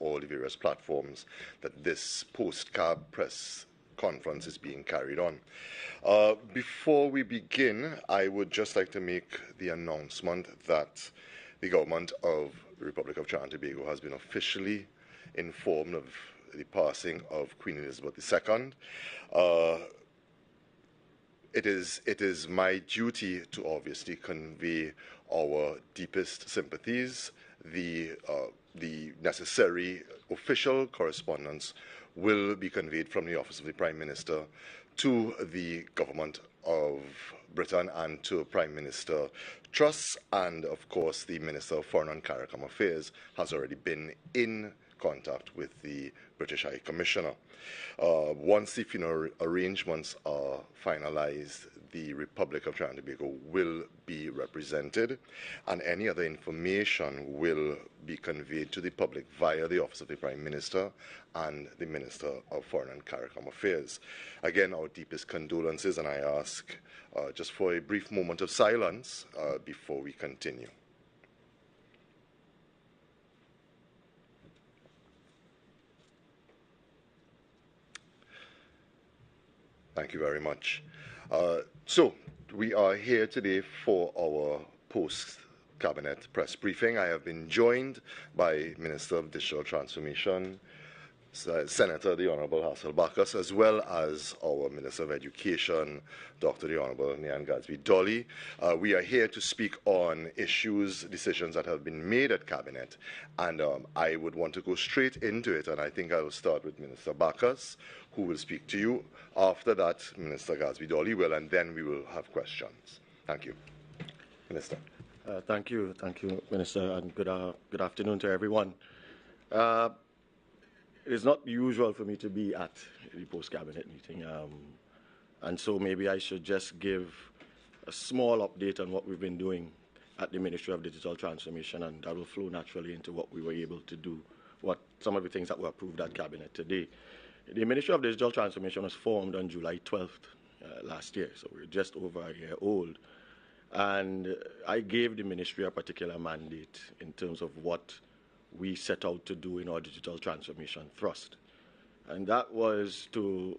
all the various platforms that this post-CAB press conference is being carried on. Before we begin, I would just like to make the announcement that the government of the Republic of Trinidad and Tobago has been officially informed of the passing of Queen Elizabeth II. It is my duty to obviously convey our deepest sympathies. The necessary official correspondence will be conveyed from the Office of the Prime Minister to the Government of Britain and to Prime Minister Truss, and of course the Minister of Foreign and CARICOM Affairs has already been in contact with the British High Commissioner. Once the funeral arrangements are finalized, the Republic of Trinidad and Tobago will be represented, and any other information will be conveyed to the public via the Office of the Prime Minister and the Minister of Foreign and CARICOM Affairs. Again, our deepest condolences, and I ask just for a brief moment of silence before we continue. Thank you very much. So, we are here today for our post-cabinet press briefing. I have been joined by Minister of Digital Transformation, Senator the Honourable Hasselbachas, as well as our Minister of Education, Dr. the Honourable Nyan Gadsby-Dolly. We are here to speak on issues, decisions that have been made at Cabinet, and I would want to go straight into it, and I think I will start with Minister Bacchus, who will speak to you. After that, Minister Gadsby-Dolly will, and then we will have questions. Thank you. Minister. Thank you, Minister, and good afternoon to everyone. It is not usual for me to be at the post-cabinet meeting, and so maybe I should just give a small update on what we've been doing at the Ministry of Digital Transformation, and that will flow naturally into what we were able to do, some of the things that were approved at Cabinet today. The Ministry of Digital Transformation was formed on July 12th last year, so we're just over a year old. And I gave the Ministry a particular mandate in terms of what we set out to do in our digital transformation thrust. And that was to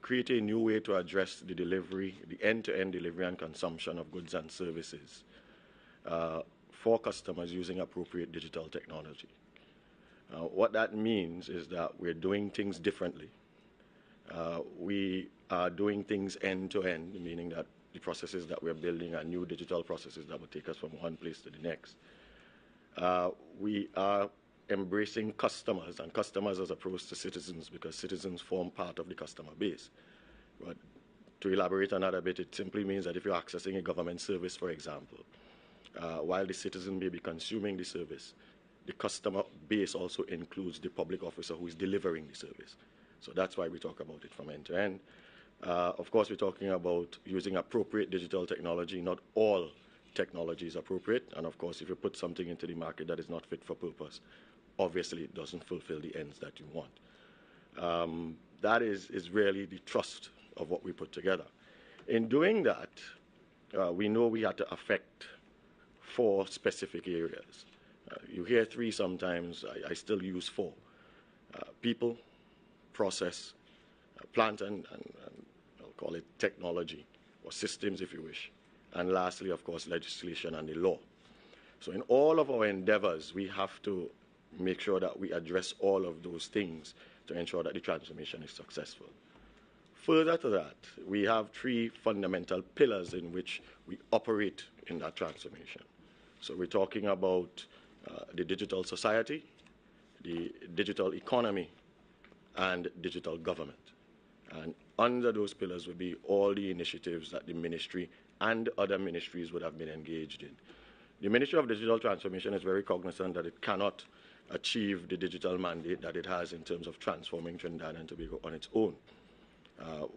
create a new way to address the delivery, the end-to-end delivery and consumption of goods and services for customers using appropriate digital technology. What that means is that we're doing things differently. We are doing things end-to-end, meaning that the processes that we're building are new digital processes that will take us from one place to the next. We are embracing customers, and customers as opposed to citizens, because citizens form part of the customer base. But to elaborate on that a bit, it simply means that if you're accessing a government service, for example, while the citizen may be consuming the service, the customer base also includes the public officer who is delivering the service. So that's why we talk about it from end to end. Of course, we're talking about using appropriate digital technology. Not all technology is appropriate. And of course, if you put something into the market that is not fit for purpose, obviously it doesn't fulfill the ends that you want. That is really the thrust of what we put together. In doing that, we know we had to affect 4 specific areas. You hear 3 sometimes, I still use 4. People, process, plant and I'll call it technology, or systems if you wish. And lastly, of course, legislation and the law. So in all of our endeavors, we have to make sure that we address all of those things to ensure that the transformation is successful. Further to that, we have 3 fundamental pillars in which we operate in that transformation. So we're talking about the digital society, the digital economy, and digital government. And under those pillars would be all the initiatives that the ministry and other ministries would have been engaged in. The Ministry of Digital Transformation is very cognizant that it cannot achieve the digital mandate that it has in terms of transforming Trinidad and Tobago on its own.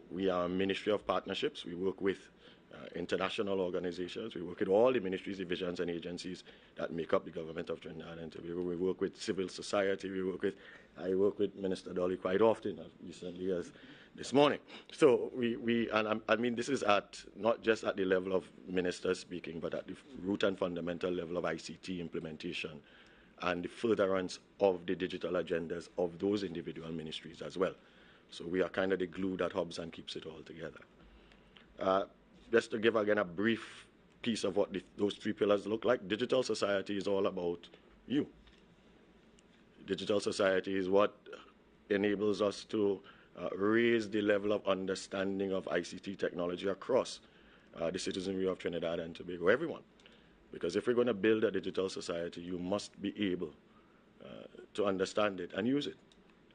We are a ministry of partnerships. We work with international organizations. We work with all the ministries, divisions, and agencies that make up the government of Trinidad and Tobago. We work with civil society. I work with Minister Dolly quite often, as recently as this morning. So I mean, this is not just at the level of ministers speaking, but at the root and fundamental level of ICT implementation and the furtherance of the digital agendas of those individual ministries as well. So we are kind of the glue that hubs and keeps it all together. Just to give again a brief piece of what those three pillars look like, digital society is all about you. Digital society is what enables us to raise the level of understanding of ICT technology across the citizenry of Trinidad and Tobago, everyone. Because if we're going to build a digital society, you must be able to understand it and use it,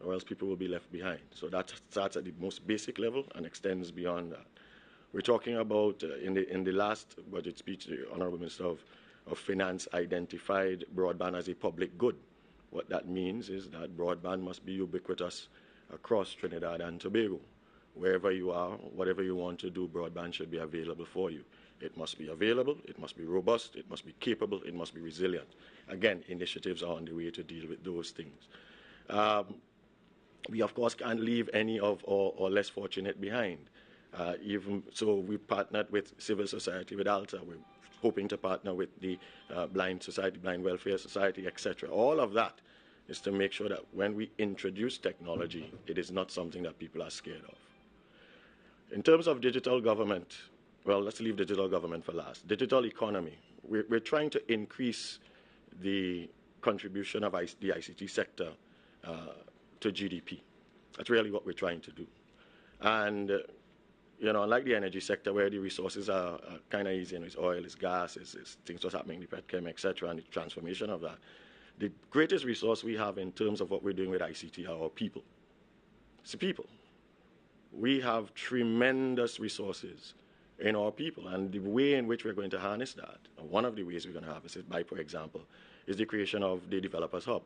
or else people will be left behind. So that starts at the most basic level and extends beyond that. We're talking about, in the last budget speech, the Honorable Minister of Finance identified broadband as a public good. What that means is that broadband must be ubiquitous across Trinidad and Tobago. Wherever you are, whatever you want to do, broadband should be available for you. It must be available, it must be robust, it must be capable, it must be resilient. Again, initiatives are on the way to deal with those things. We, of course, can't leave any of our less fortunate behind. Even so, we partnered with civil society, with ALTA. We're hoping to partner with the Blind Society, Blind Welfare Society, etc. All of that is to make sure that when we introduce technology, it is not something that people are scared of. In terms of digital government, well, let's leave digital government for last. Digital economy. We're trying to increase the contribution of the ICT sector to GDP. That's really what we're trying to do. And you know, unlike the energy sector where the resources are kind of easy, and it's oil, it's gas, it's things what's happening in the petchem, etc., and the transformation of that. The greatest resource we have in terms of what we're doing with ICT are our people. It's the people. We have tremendous resources in our people, and the way in which we're going to harness that, one of the ways we're going to harness it by, for example, is the creation of the Developers Hub.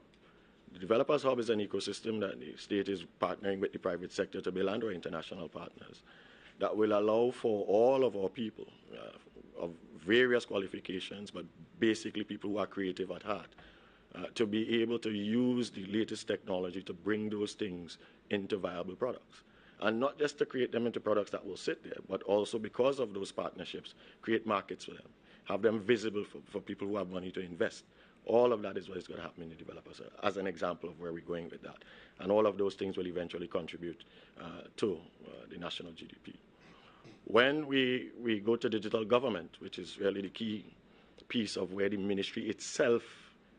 The Developers Hub is an ecosystem that the state is partnering with the private sector to build and our international partners that will allow for all of our people of various qualifications, but basically people who are creative at heart, to be able to use the latest technology to bring those things into viable products. And not just to create them into products that will sit there, but also because of those partnerships, create markets for them, have them visible for people who have money to invest. All of that is what is going to happen in the developers, as an example of where we're going with that. And all of those things will eventually contribute to the national GDP. When we go to digital government, which is really the key piece of where the ministry itself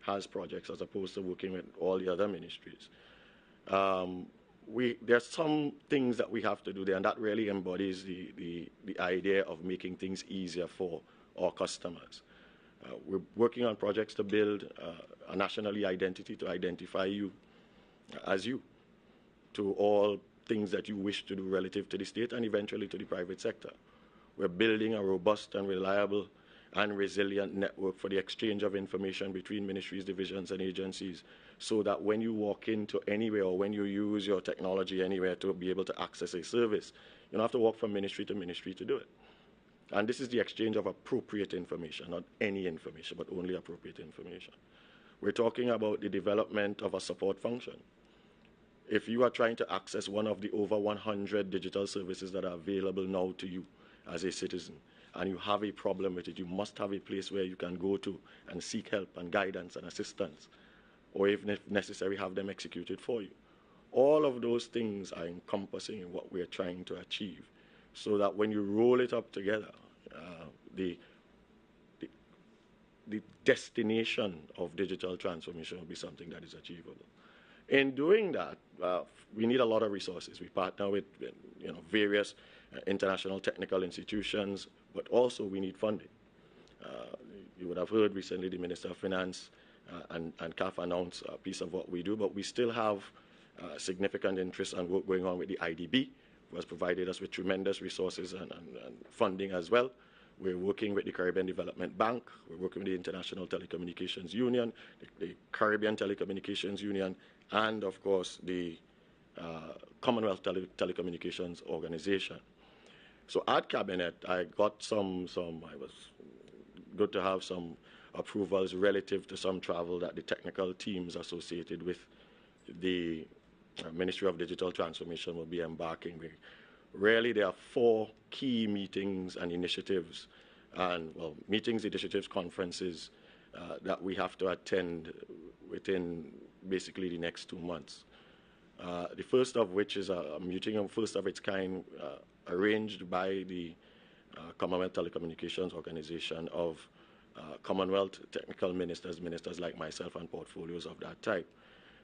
has projects as opposed to working with all the other ministries, there's some things that we have to do there, and that really embodies the idea of making things easier for our customers. We're working on projects to build a national identity to identify you as you, to all things that you wish to do relative to the state and eventually to the private sector. We're building a robust and reliable and resilient network for the exchange of information between ministries, divisions, and agencies, so that when you walk into anywhere or when you use your technology anywhere to be able to access a service, you don't have to walk from ministry to ministry to do it. And this is the exchange of appropriate information, not any information, but only appropriate information. We're talking about the development of a support function. If you are trying to access one of the over 100 digital services that are available now to you as a citizen, and you have a problem with it, you must have a place where you can go to and seek help and guidance and assistance, or if necessary, have them executed for you. All of those things are encompassing in what we are trying to achieve, so that when you roll it up together, the destination of digital transformation will be something that is achievable. In doing that, we need a lot of resources. We partner with various international technical institutions, but also we need funding. You would have heard recently the Minister of Finance and CAF announce a piece of what we do, but we still have significant interest and work going on with the IDB, who has provided us with tremendous resources and funding as well. We're working with the Caribbean Development Bank. We're working with the International Telecommunications Union, the Caribbean Telecommunications Union, and of course the Commonwealth Telecommunications Organization. So at Cabinet, I got I was good to have some approvals relative to some travel that the technical teams associated with the Ministry of Digital Transformation will be embarking with. Really, there are 4 key meetings and initiatives, and meetings, initiatives, conferences that we have to attend within basically the next 2 months. The first of which is a meeting, first of its kind, arranged by the Commonwealth Telecommunications Organization of Commonwealth technical ministers, ministers like myself and portfolios of that type,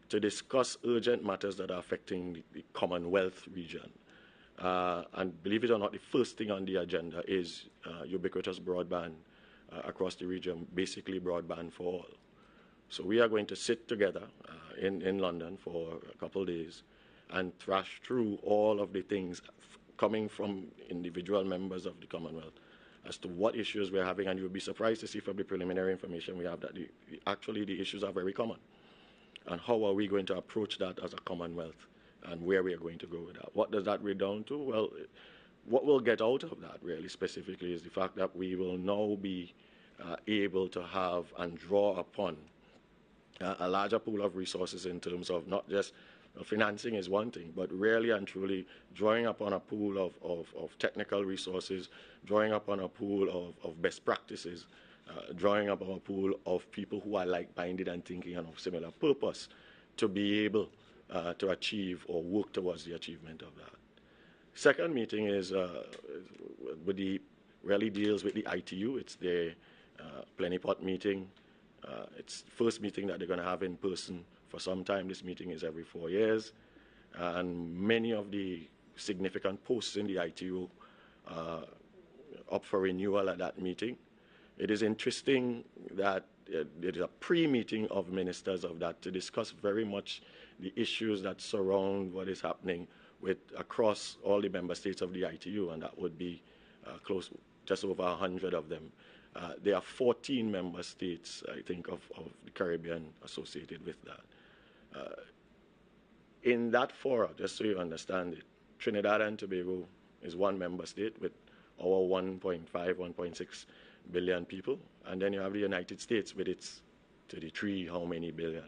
to discuss urgent matters that are affecting the Commonwealth region. And believe it or not, the first thing on the agenda is ubiquitous broadband across the region, basically broadband for all. So we are going to sit together in London for a couple of days and thrash through all of the things coming from individual members of the Commonwealth as to what issues we're having, and you'll be surprised to see from the preliminary information we have that actually the issues are very common. And how are we going to approach that as a Commonwealth, and where we are going to go with that? What does that read down to? Well, what we'll get out of that really specifically is the fact that we will now be able to have and draw upon a larger pool of resources in terms of not just financing is one thing, but really and truly drawing upon a pool of technical resources, drawing upon a pool of best practices, drawing upon a pool of people who are like-minded and thinking and of similar purpose to be able to achieve or work towards the achievement of that. Second meeting is really deals with the ITU. It's the plenipot meeting. It's the first meeting that they're going to have in person for some time. This meeting is every 4 years. And many of the significant posts in the ITU up for renewal at that meeting. It is interesting that there is a pre-meeting of ministers of that to discuss very much the issues that surround what is happening across all the member states of the ITU, and that would be just over 100 of them. There are 14 member states, I think, of the Caribbean associated with that. In that forum, just so you understand it, Trinidad and Tobago is one member state with our 1.5, 1.6 billion people, and then you have the United States with its 33 how many billion,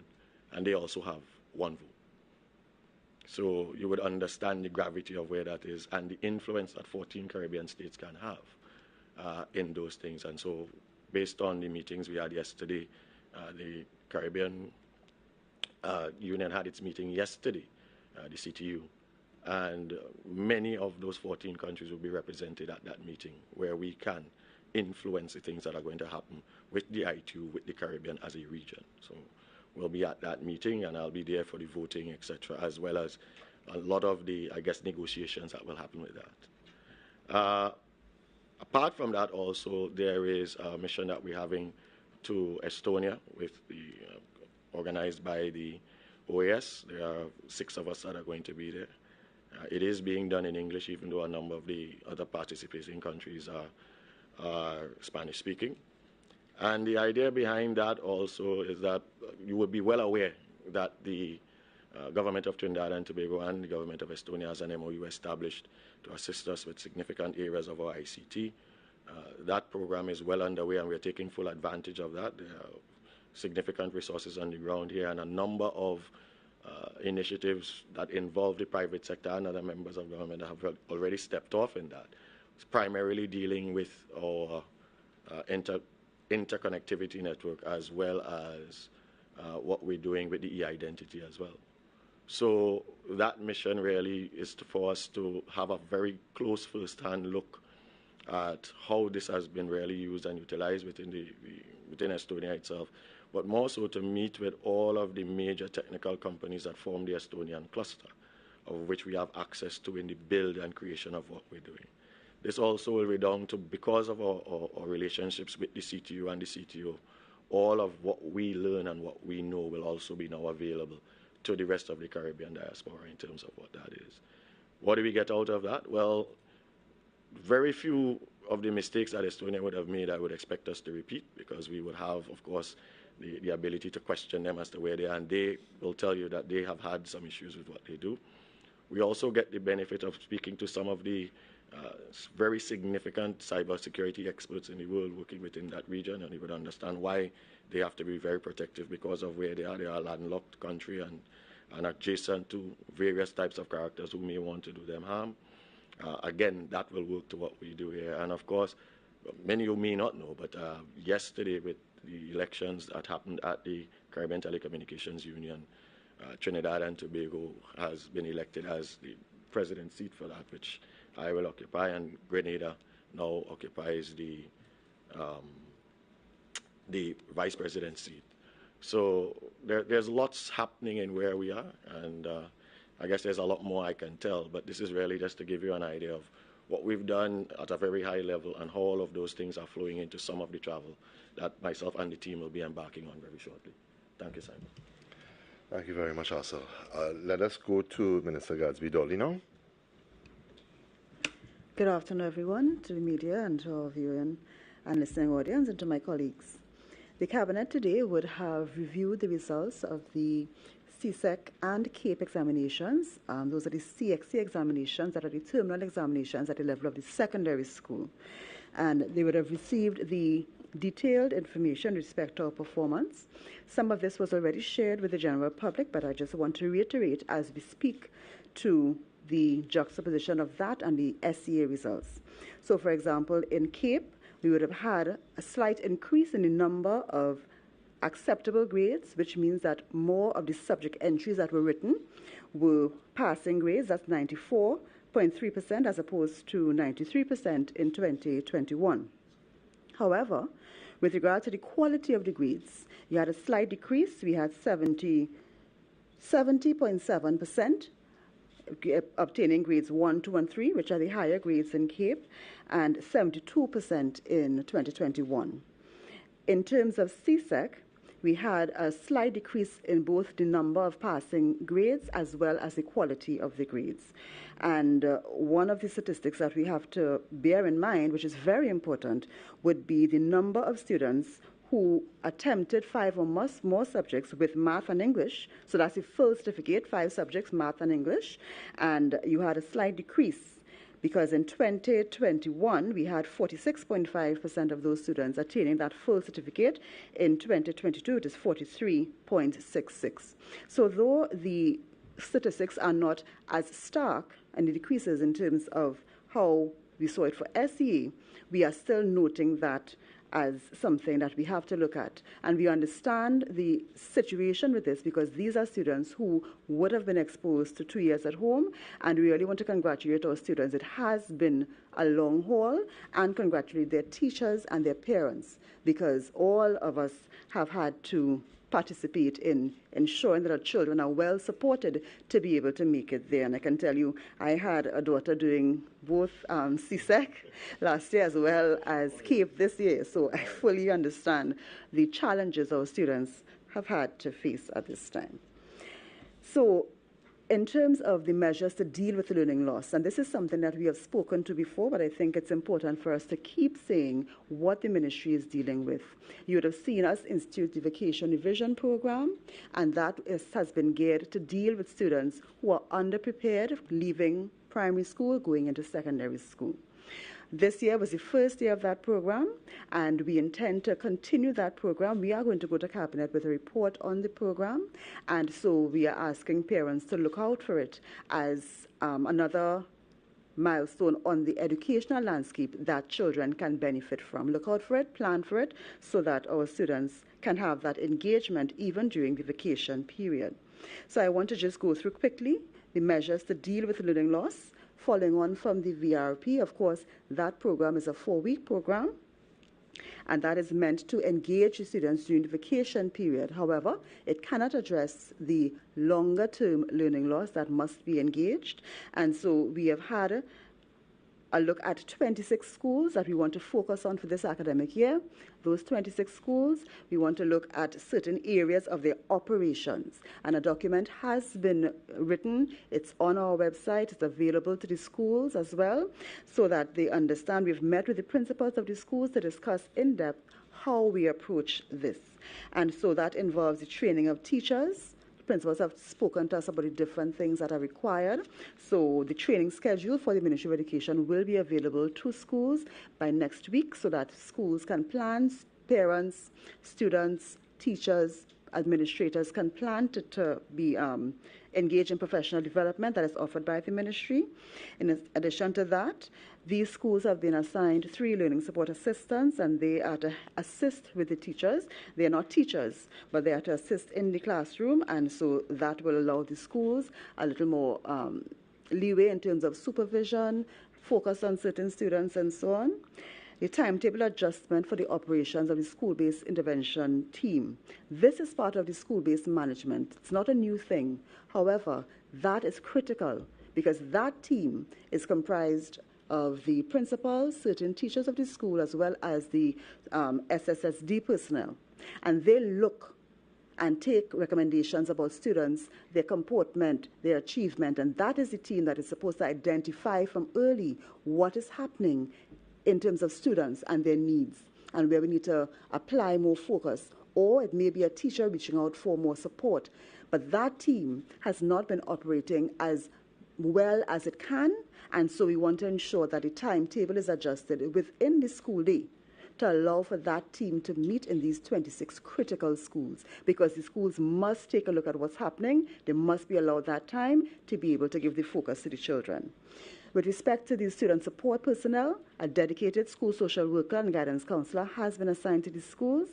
and they also have one vote. So you would understand the gravity of where that is and the influence that 14 Caribbean states can have in those things. And so based on the meetings we had yesterday, the Caribbean Union had its meeting yesterday, the CTU, and many of those 14 countries will be represented at that meeting, where we can influence the things that are going to happen with the ITU, with the Caribbean as a region. So we'll be at that meeting, and I'll be there for the voting, etc., as well as a lot of the, I guess, negotiations that will happen with that. Apart from that, also, there is a mission that we're having to Estonia with the organized by the OAS. There are 6 of us that are going to be there. It is being done in English, even though a number of the other participating countries are Spanish-speaking. And the idea behind that also is that you would be well aware that the government of Trinidad and Tobago and the government of Estonia has an MOU established to assist us with significant areas of our ICT. That program is well underway, and we're taking full advantage of that. There are significant resources on the ground here, and a number of initiatives that involve the private sector and other members of government have already stepped off in that. It's primarily dealing with our interconnectivity network, as well as what we're doing with the e-identity as well. So that mission really is for us to have a very close first-hand look at how this has been really used and utilized within Estonia itself, but more so to meet with all of the major technical companies that form the Estonian cluster, of which we have access to in the build and creation of what we're doing. This also will redound to, because of our relationships with the CTU and the CTO, all of what we learn and what we know will also be now available to the rest of the Caribbean diaspora in terms of what that is. What do we get out of that? Well, very few of the mistakes that Estonia would have made I would expect us to repeat, because we would have, of course, the ability to question them as to where they are, and they will tell you that they have had some issues with what they do. We also get the benefit of speaking to some of the very significant cybersecurity experts in the world working within that region, and you would understand why they have to be very protective because of where they are. They are a landlocked country and adjacent to various types of characters who may want to do them harm. Again, that will work to what we do here. And of course, many of you may not know, but yesterday with the elections that happened at the Caribbean Telecommunications Union. Trinidad and Tobago has been elected as the president's seat for that, which I will occupy, and Grenada now occupies the vice president's seat. So there's lots happening in where we are, and I guess there's a lot more I can tell, but this is really just to give you an idea of what we've done at a very high level and how all of those things are flowing into some of the travel that myself and the team will be embarking on very shortly. Thank you, Simon. Thank you very much, Arthur. Let us go to Minister Gadsby Dolly now. Good afternoon, everyone, to the media and to our viewing and listening audience, and to my colleagues. The Cabinet today would have reviewed the results of the CSEC and CAPE examinations. Those are the CXC examinations that are the terminal examinations at the level of the secondary school. And they would have received the detailed information with respect to our performance. Some of this was already shared with the general public, but I just want to reiterate as we speak to the juxtaposition of that and the SEA results. So, for example, in CAPE, we would have had a slight increase in the number of acceptable grades, which means that more of the subject entries that were written were passing grades. That's 94.3% as opposed to 93% in 2021. However, with regard to the quality of the grades, you had a slight decrease. We had 70.7% obtaining grades 1, 2, and 3, which are the higher grades in CAPE, and 72% in 2021. In terms of CSEC, we had a slight decrease in both the number of passing grades as well as the quality of the grades. And one of the statistics that we have to bear in mind, which is very important, would be the number of students who attempted 5 or more subjects with math and English. So that's the full certificate, 5 subjects, math and English. And you had a slight decrease because in 2021, we had 46.5% of those students attaining that full certificate. In 2022, it is 43.66. So though the statistics are not as stark and the decreases in terms of how we saw it for SEA, we are still noting that as something that we have to look at. And we understand the situation with this because these are students who would have been exposed to 2 years at home, and we really want to congratulate our students. It has been a long haul, and congratulate their teachers and their parents, because all of us have had to participate in ensuring that our children are well supported to be able to make it there. And I can tell you, I had a daughter doing both CSEC last year as well as CAPE this year, so I fully understand the challenges our students have had to face at this time. So, in terms of the measures to deal with learning loss, and this is something that we have spoken to before, but I think it's important for us to keep saying what the ministry is dealing with. You would have seen us institute the Vacation Revision Program, and that has been geared to deal with students who are underprepared, leaving primary school, going into secondary school. This year was the first year of that program, and we intend to continue that program. We are going to go to Cabinet with a report on the program, and so we are asking parents to look out for it as another milestone on the educational landscape that children can benefit from. Look out for it, plan for it, so that our students can have that engagement even during the vacation period. So I want to just go through quickly the measures to deal with learning loss. Following on from the VRP, of course, that program is a 4-week program, and that is meant to engage the students during the vacation period. However, it cannot address the longer-term learning loss that must be engaged, and so we have had a look at 26 schools that we want to focus on for this academic year. Those 26 schools, we want to look at certain areas of their operations. And a document has been written. It's on our website. It's available to the schools as well, so that they understand. We've met with the principals of the schools to discuss in depth how we approach this. And so that involves the training of teachers. Principals have spoken to us about the different things that are required. So the training schedule for the Ministry of Education will be available to schools by next week so that schools can plan, parents, students, teachers, administrators can plan to be engage in professional development that is offered by the ministry. In addition to that, these schools have been assigned 3 learning support assistants, and they are to assist with the teachers. They are not teachers, but they are to assist in the classroom, and so that will allow the schools a little more leeway in terms of supervision, focus on certain students, and so on. The timetable adjustment for the operations of the school-based intervention team. This is part of the school-based management. It's not a new thing. However, that is critical because that team is comprised of the principals, certain teachers of the school, as well as the SSSD personnel. And they look and take recommendations about students, their comportment, their achievement, and that is the team that is supposed to identify from early what is happening in terms of students and their needs, and where we need to apply more focus, or it may be a teacher reaching out for more support. But that team has not been operating as well as it can, and so we want to ensure that the timetable is adjusted within the school day to allow for that team to meet in these 26 critical schools, because the schools must take a look at what's happening. They must be allowed that time to be able to give the focus to the children. With respect to the student support personnel, a dedicated school social worker and guidance counselor has been assigned to the schools,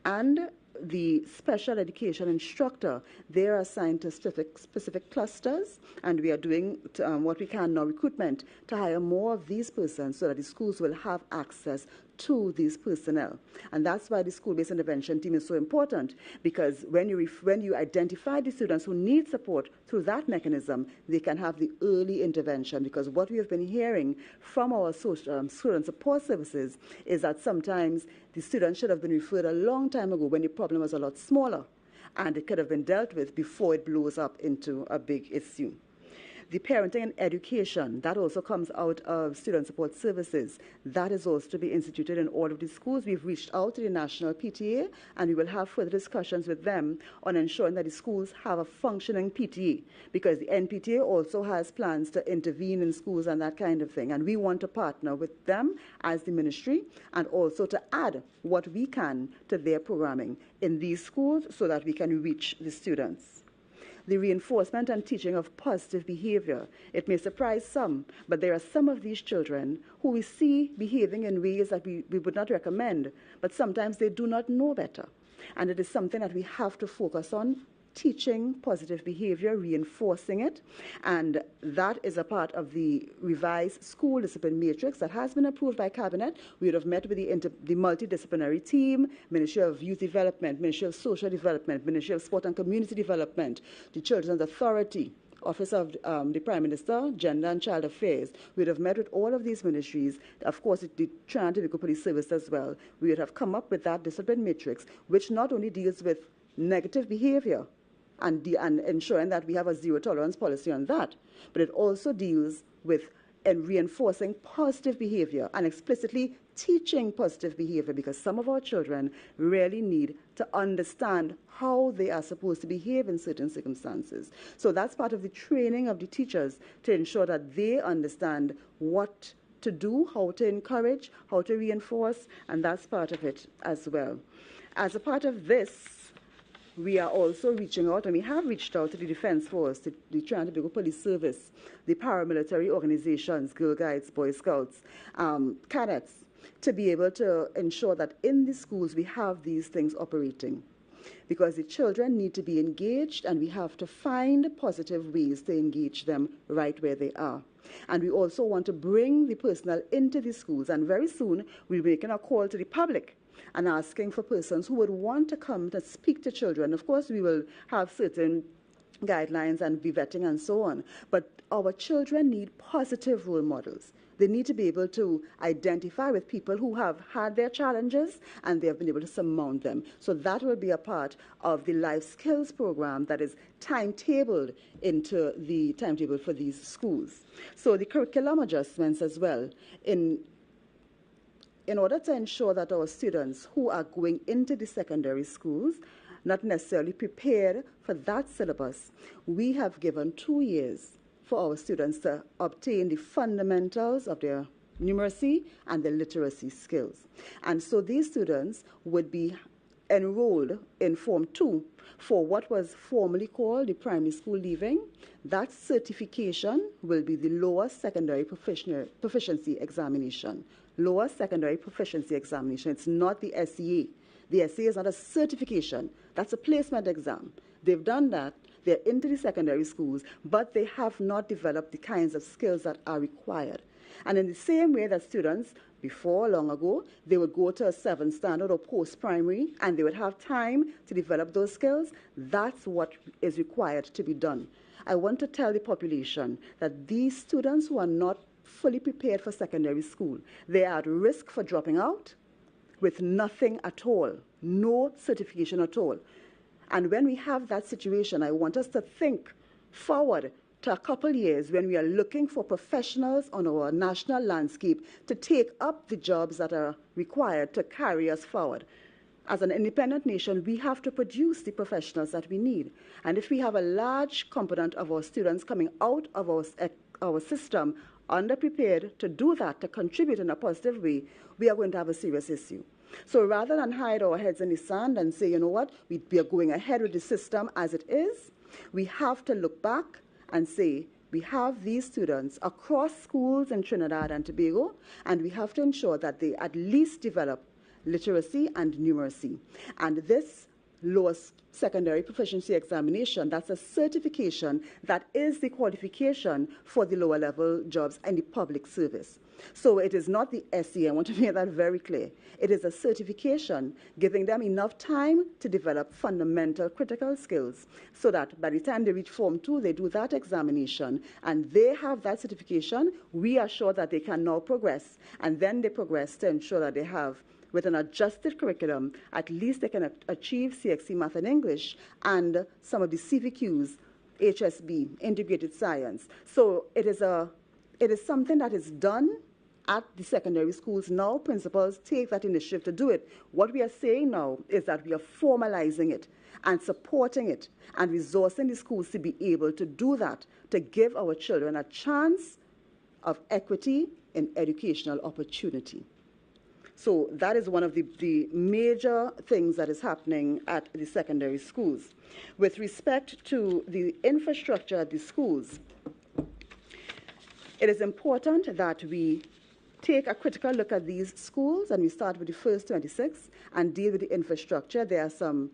and the special education instructor, they are assigned to specific clusters, and we are doing what we can now, recruitment, to hire more of these persons so that the schools will have access to these personnel. And that's why the school-based intervention team is so important, because when you identify the students who need support through that mechanism, they can have the early intervention. Because what we have been hearing from our student support services is that sometimes the students should have been referred a long time ago when the problem was a lot smaller, and it could have been dealt with before it blows up into a big issue. The parenting and education, that also comes out of student support services. That is also to be instituted in all of the schools. We've reached out to the national PTA, and we will have further discussions with them on ensuring that the schools have a functioning PTA, because the NPTA also has plans to intervene in schools and that kind of thing. And we want to partner with them as the ministry, and also to add what we can to their programming in these schools so that we can reach the students. The reinforcement and teaching of positive behavior. It may surprise some, but there are some of these children who we see behaving in ways that we would not recommend, but sometimes they do not know better. And it is something that we have to focus on, teaching positive behavior, reinforcing it, and that is a part of the revised school discipline matrix that has been approved by Cabinet. We would have met with the multidisciplinary team, Ministry of Youth Development, Ministry of Social Development, Ministry of Sport and Community Development, the Children's Authority, Office of the Prime Minister, Gender and Child Affairs. We would have met with all of these ministries, of course, the Trinidad and Tobago Police Service as well. We would have come up with that discipline matrix, which not only deals with negative behavior, and ensuring that we have a zero tolerance policy on that, but it also deals with reinforcing positive behavior and explicitly teaching positive behavior, because some of our children really need to understand how they are supposed to behave in certain circumstances. So that's part of the training of the teachers, to ensure that they understand what to do, how to encourage, how to reinforce, and that's part of it as well. As a part of this, we are also reaching out, and we have reached out to the Defence Force, to the Trinidad and Tobago Police Service, the paramilitary organizations, Girl Guides, Boy Scouts, cadets, to be able to ensure that in the schools we have these things operating. Because the children need to be engaged, and we have to find positive ways to engage them right where they are. And we also want to bring the personnel into the schools, and very soon we'll be making a call to the public and asking for persons who would want to come to speak to children. Of course, we will have certain guidelines and be vetting and so on, but our children need positive role models. They need to be able to identify with people who have had their challenges and they have been able to surmount them. So that will be a part of the life skills program that is timetabled into the timetable for these schools. So the curriculum adjustments as well, in order to ensure that our students who are going into the secondary schools, not necessarily prepared for that syllabus, we have given 2 years for our students to obtain the fundamentals of their numeracy and their literacy skills. And so these students would be enrolled in Form 2 for what was formerly called the primary school leaving, that certification will be the lower secondary proficiency examination. Lower secondary proficiency examination. It's not the SEA. The SEA is not a certification. That's a placement exam. They've done that. They're into the secondary schools, but they have not developed the kinds of skills that are required. And in the same way that students, before long ago, they would go to a 7th standard or post-primary, and they would have time to develop those skills, that's what is required to be done. I want to tell the population that these students who are not fully prepared for secondary school, they are at risk for dropping out with nothing at all, no certification at all. And when we have that situation, I want us to think forward to a couple years when we are looking for professionals on our national landscape to take up the jobs that are required to carry us forward. As an independent nation, we have to produce the professionals that we need. And if we have a large component of our students coming out of our system underprepared to do that, to contribute in a positive way, we are going to have a serious issue. So rather than hide our heads in the sand and say, you know what, we are going ahead with the system as it is, we have to look back and say, we have these students across schools in Trinidad and Tobago, and we have to ensure that they at least develop literacy and numeracy. And this lowest secondary proficiency examination, that's a certification that is the qualification for the lower level jobs in the public service. So it is not the SE, I want to make that very clear. It is a certification giving them enough time to develop fundamental critical skills so that by the time they reach Form 2, they do that examination and they have that certification, we are sure that they can now progress. And then they progress to ensure that they have, with an adjusted curriculum, at least they can achieve CXC Math and English and some of the CVQs, HSB, integrated science. So it is something that is done at the secondary schools now. Principals take that initiative to do it. What we are saying now is that we are formalizing it and supporting it and resourcing the schools to be able to do that, to give our children a chance of equity in educational opportunity. So that is one of the major things that is happening at the secondary schools. With respect to the infrastructure at the schools, it is important that we take a critical look at these schools, and we start with the first 26 and deal with the infrastructure. There are some,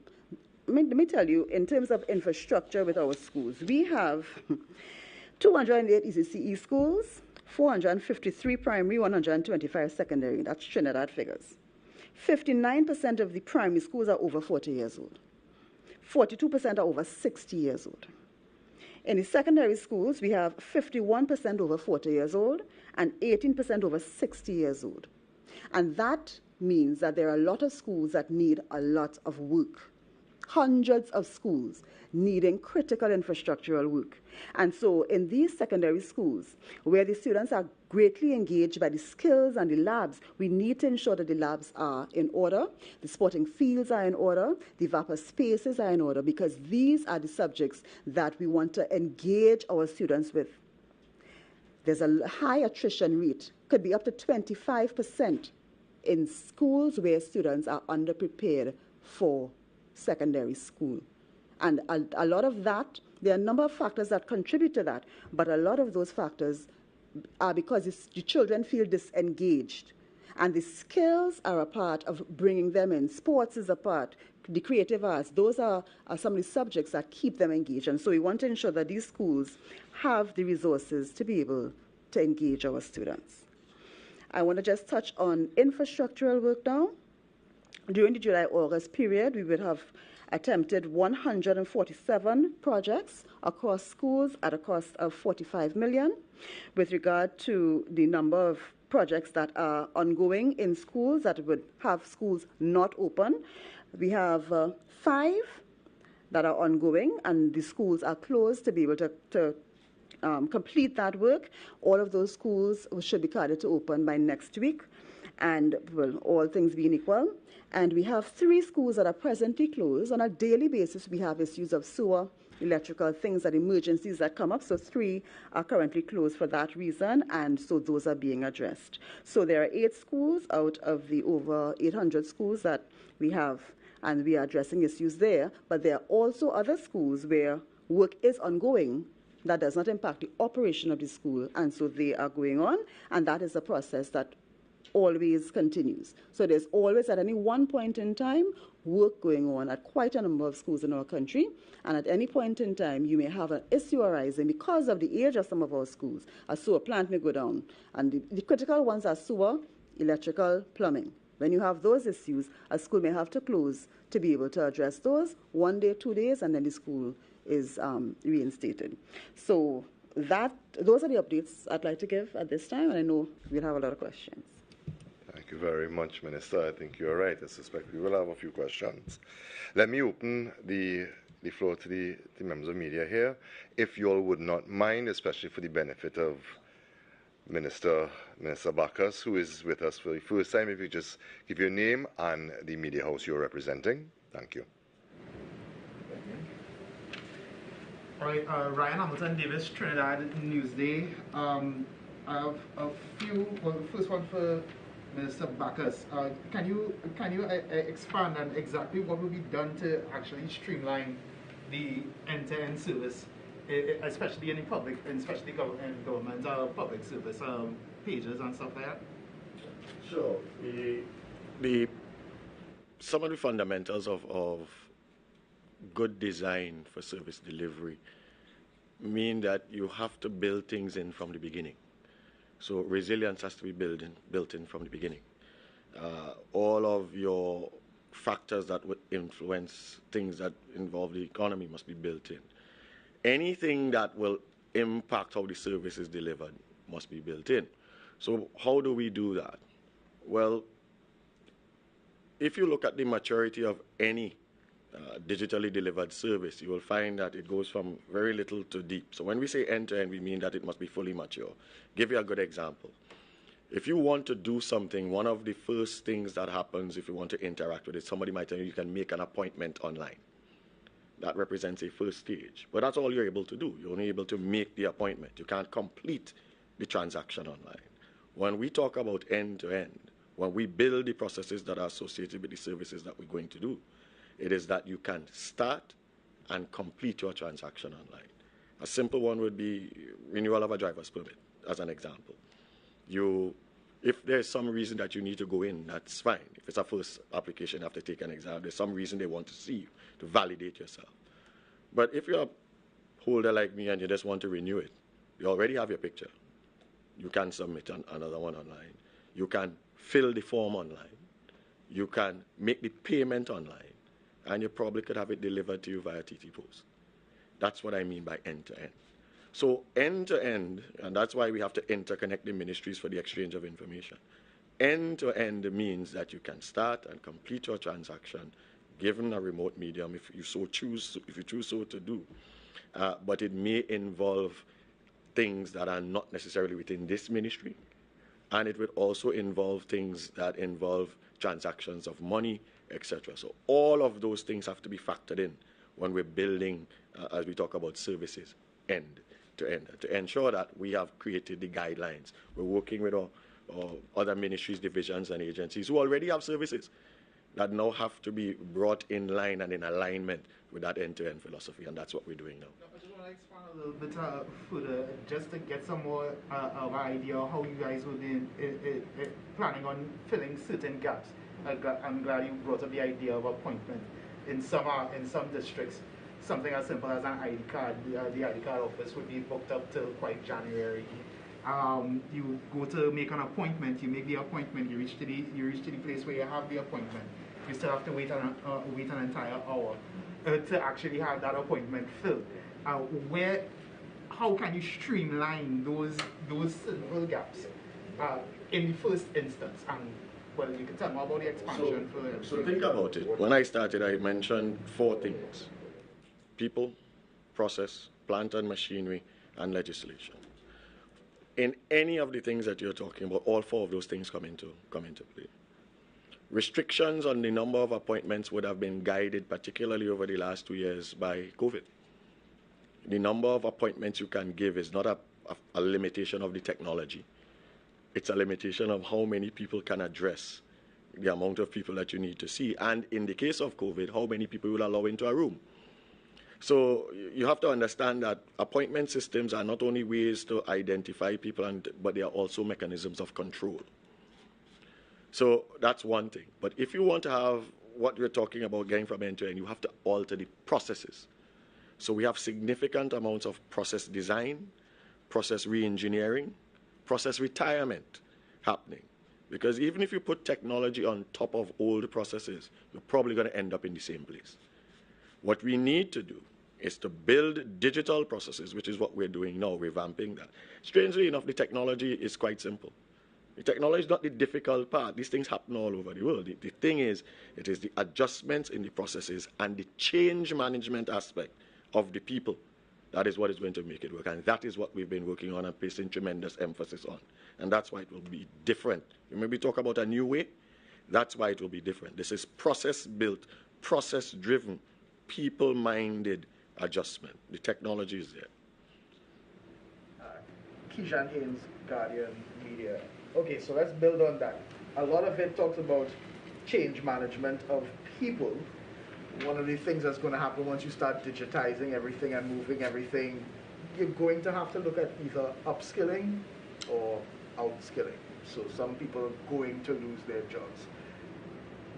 let me tell you, in terms of infrastructure with our schools, we have 208 ECCE schools, 453 primary, 125 secondary. That's Trinidad figures. 59% of the primary schools are over 40 years old. 42% are over 60 years old. In the secondary schools, we have 51% over 40 years old and 18% over 60 years old. And that means that there are a lot of schools that need a lot of work. Hundreds of schools needing critical infrastructural work. And so in these secondary schools, where the students are greatly engaged by the skills and the labs, we need to ensure that the labs are in order, the sporting fields are in order, the vapor spaces are in order, because these are the subjects that we want to engage our students with. There's a high attrition rate, could be up to 25% in schools where students are underprepared for secondary school. And a lot of that, there are a number of factors that contribute to that, but a lot of those factors are because the children feel disengaged. And the skills are a part of bringing them in. Sports is a part, the creative arts, those are some of the subjects that keep them engaged. And so we want to ensure that these schools have the resources to be able to engage our students. I want to just touch on infrastructural work now. During the July-August period, we would have attempted 147 projects across schools at a cost of $45 million. With regard to the number of projects that are ongoing in schools that would have schools not open, we have 5 that are ongoing, and the schools are closed to be able to complete that work. All of those schools should be carded to open by next week, and well, all things being equal. And we have 3 schools that are presently closed. On a daily basis, we have issues of sewer, electrical, things that emergencies that come up. So 3 are currently closed for that reason, and so those are being addressed. So there are 8 schools out of the over 800 schools that we have and we are addressing issues there. But there are also other schools where work is ongoing that does not impact the operation of the school, and so they are going on, and that is a process that always continues. So there's always, at any one point in time, work going on at quite a number of schools in our country, and at any point in time, you may have an issue arising because of the age of some of our schools. A sewer plant may go down, and the critical ones are sewer, electrical, plumbing. When you have those issues, a school may have to close to be able to address those 1 day, 2 days, and then the school is reinstated. So those are the updates I'd like to give at this time, and I know we'll have a lot of questions. Thank you very much, Minister. I think you're right. I suspect we will have a few questions. Let me open the floor to the members of media here. If you all would not mind, especially for the benefit of Minister Bacchus, who is with us for the first time, if you just give your name and the media house you're representing. Thank you. All right, Ryan Hamilton Davis, Trinidad Newsday. I have a few. Well, the first one for Minister Bacchus. Can you expand on exactly what will be done to actually streamline the end-to-end service, especially in the public, and especially in government public service pages and stuff like that? Sure. Some of the fundamentals of good design for service delivery mean that you have to build things in from the beginning. So resilience has to be built in from the beginning. All of your factors that would influence things that involve the economy must be built in. Anything that will impact how the service is delivered must be built in. So how do we do that? Well, if you look at the maturity of any digitally delivered service, you will find that it goes from very little to deep. So when we say end-to-end, we mean that it must be fully mature. Give you a good example. If you want to do something, one of the first things that happens if you want to interact with it, somebody might tell you can make an appointment online. That represents a first stage. But that's all you're able to do. You're only able to make the appointment. You can't complete the transaction online. When we talk about end-to-end, when we build the processes that are associated with the services that we're going to do, it is that you can start and complete your transaction online. A simple one would be renewal of a driver's permit, as an example. If there's some reason that you need to go in, that's fine. If it's a first application, you have to take an exam. There's some reason they want to see you to validate yourself. But if you're a holder like me and you just want to renew it, you already have your picture. You can submit another one online. You can fill the form online. You can make the payment online. And you probably could have it delivered to you via TT Post. That's what I mean by end-to-end. So end-to-end, and that's why we have to interconnect the ministries for the exchange of information. End-to-end means that you can start and complete your transaction given a remote medium if you choose so to do. But it may involve things that are not necessarily within this ministry. And it would also involve things that involve transactions of money, etc. So all of those things have to be factored in when we're building, as we talk about services, end to end, to ensure that we have created the guidelines. We're working with our other ministries, divisions, and agencies who already have services that now have to be brought in line and in alignment with that end-to-end philosophy, and that's what we're doing now. I just want to expand a little bit further, just to get some more of an idea of how you guys will be planning on filling certain gaps. I'm glad you brought up the idea of appointment. In some districts, something as simple as an ID card, the ID card office would be booked up till quite January. You go to make an appointment, you make the appointment, you reach to the place where you have the appointment. You still have to wait an entire hour to actually have that appointment filled. How can you streamline those simple gaps in the first instance? And well, you can tell me about the expansion. So think about it. When I started, I mentioned 4 things: people, process, plant and machinery, and legislation. In any of the things that you're talking about, all 4 of those things come into play. Restrictions on the number of appointments would have been guided, particularly over the last 2 years, by COVID. The number of appointments you can give is not a limitation of the technology. It's a limitation of how many people can address the amount of people that you need to see. And in the case of COVID, how many people you will allow into a room. So you have to understand that appointment systems are not only ways to identify people, but they are also mechanisms of control. So that's one thing. But if you want to have what we're talking about getting from end to end, you have to alter the processes. So we have significant amounts of process design, process re-engineering, process retirement happening. Because even if you put technology on top of old processes, you're probably going to end up in the same place. What we need to do is to build digital processes, which is what we're doing now, revamping that. Strangely enough, the technology is quite simple. The technology is not the difficult part. These things happen all over the world. The thing is, it is the adjustments in the processes and the change management aspect of the people. That is what is going to make it work. And that is what we've been working on and placing tremendous emphasis on. And that's why it will be different. You maybe talk about a new way. That's why it will be different. This is process-built, process-driven, people-minded adjustment. The technology is there. Keyshawn Haynes, Guardian Media. Okay, so let's build on that. A lot of it talks about change management of people. One of the things that's going to happen once you start digitizing everything and moving everything, you're going to have to look at either upskilling or outskilling. So some people are going to lose their jobs.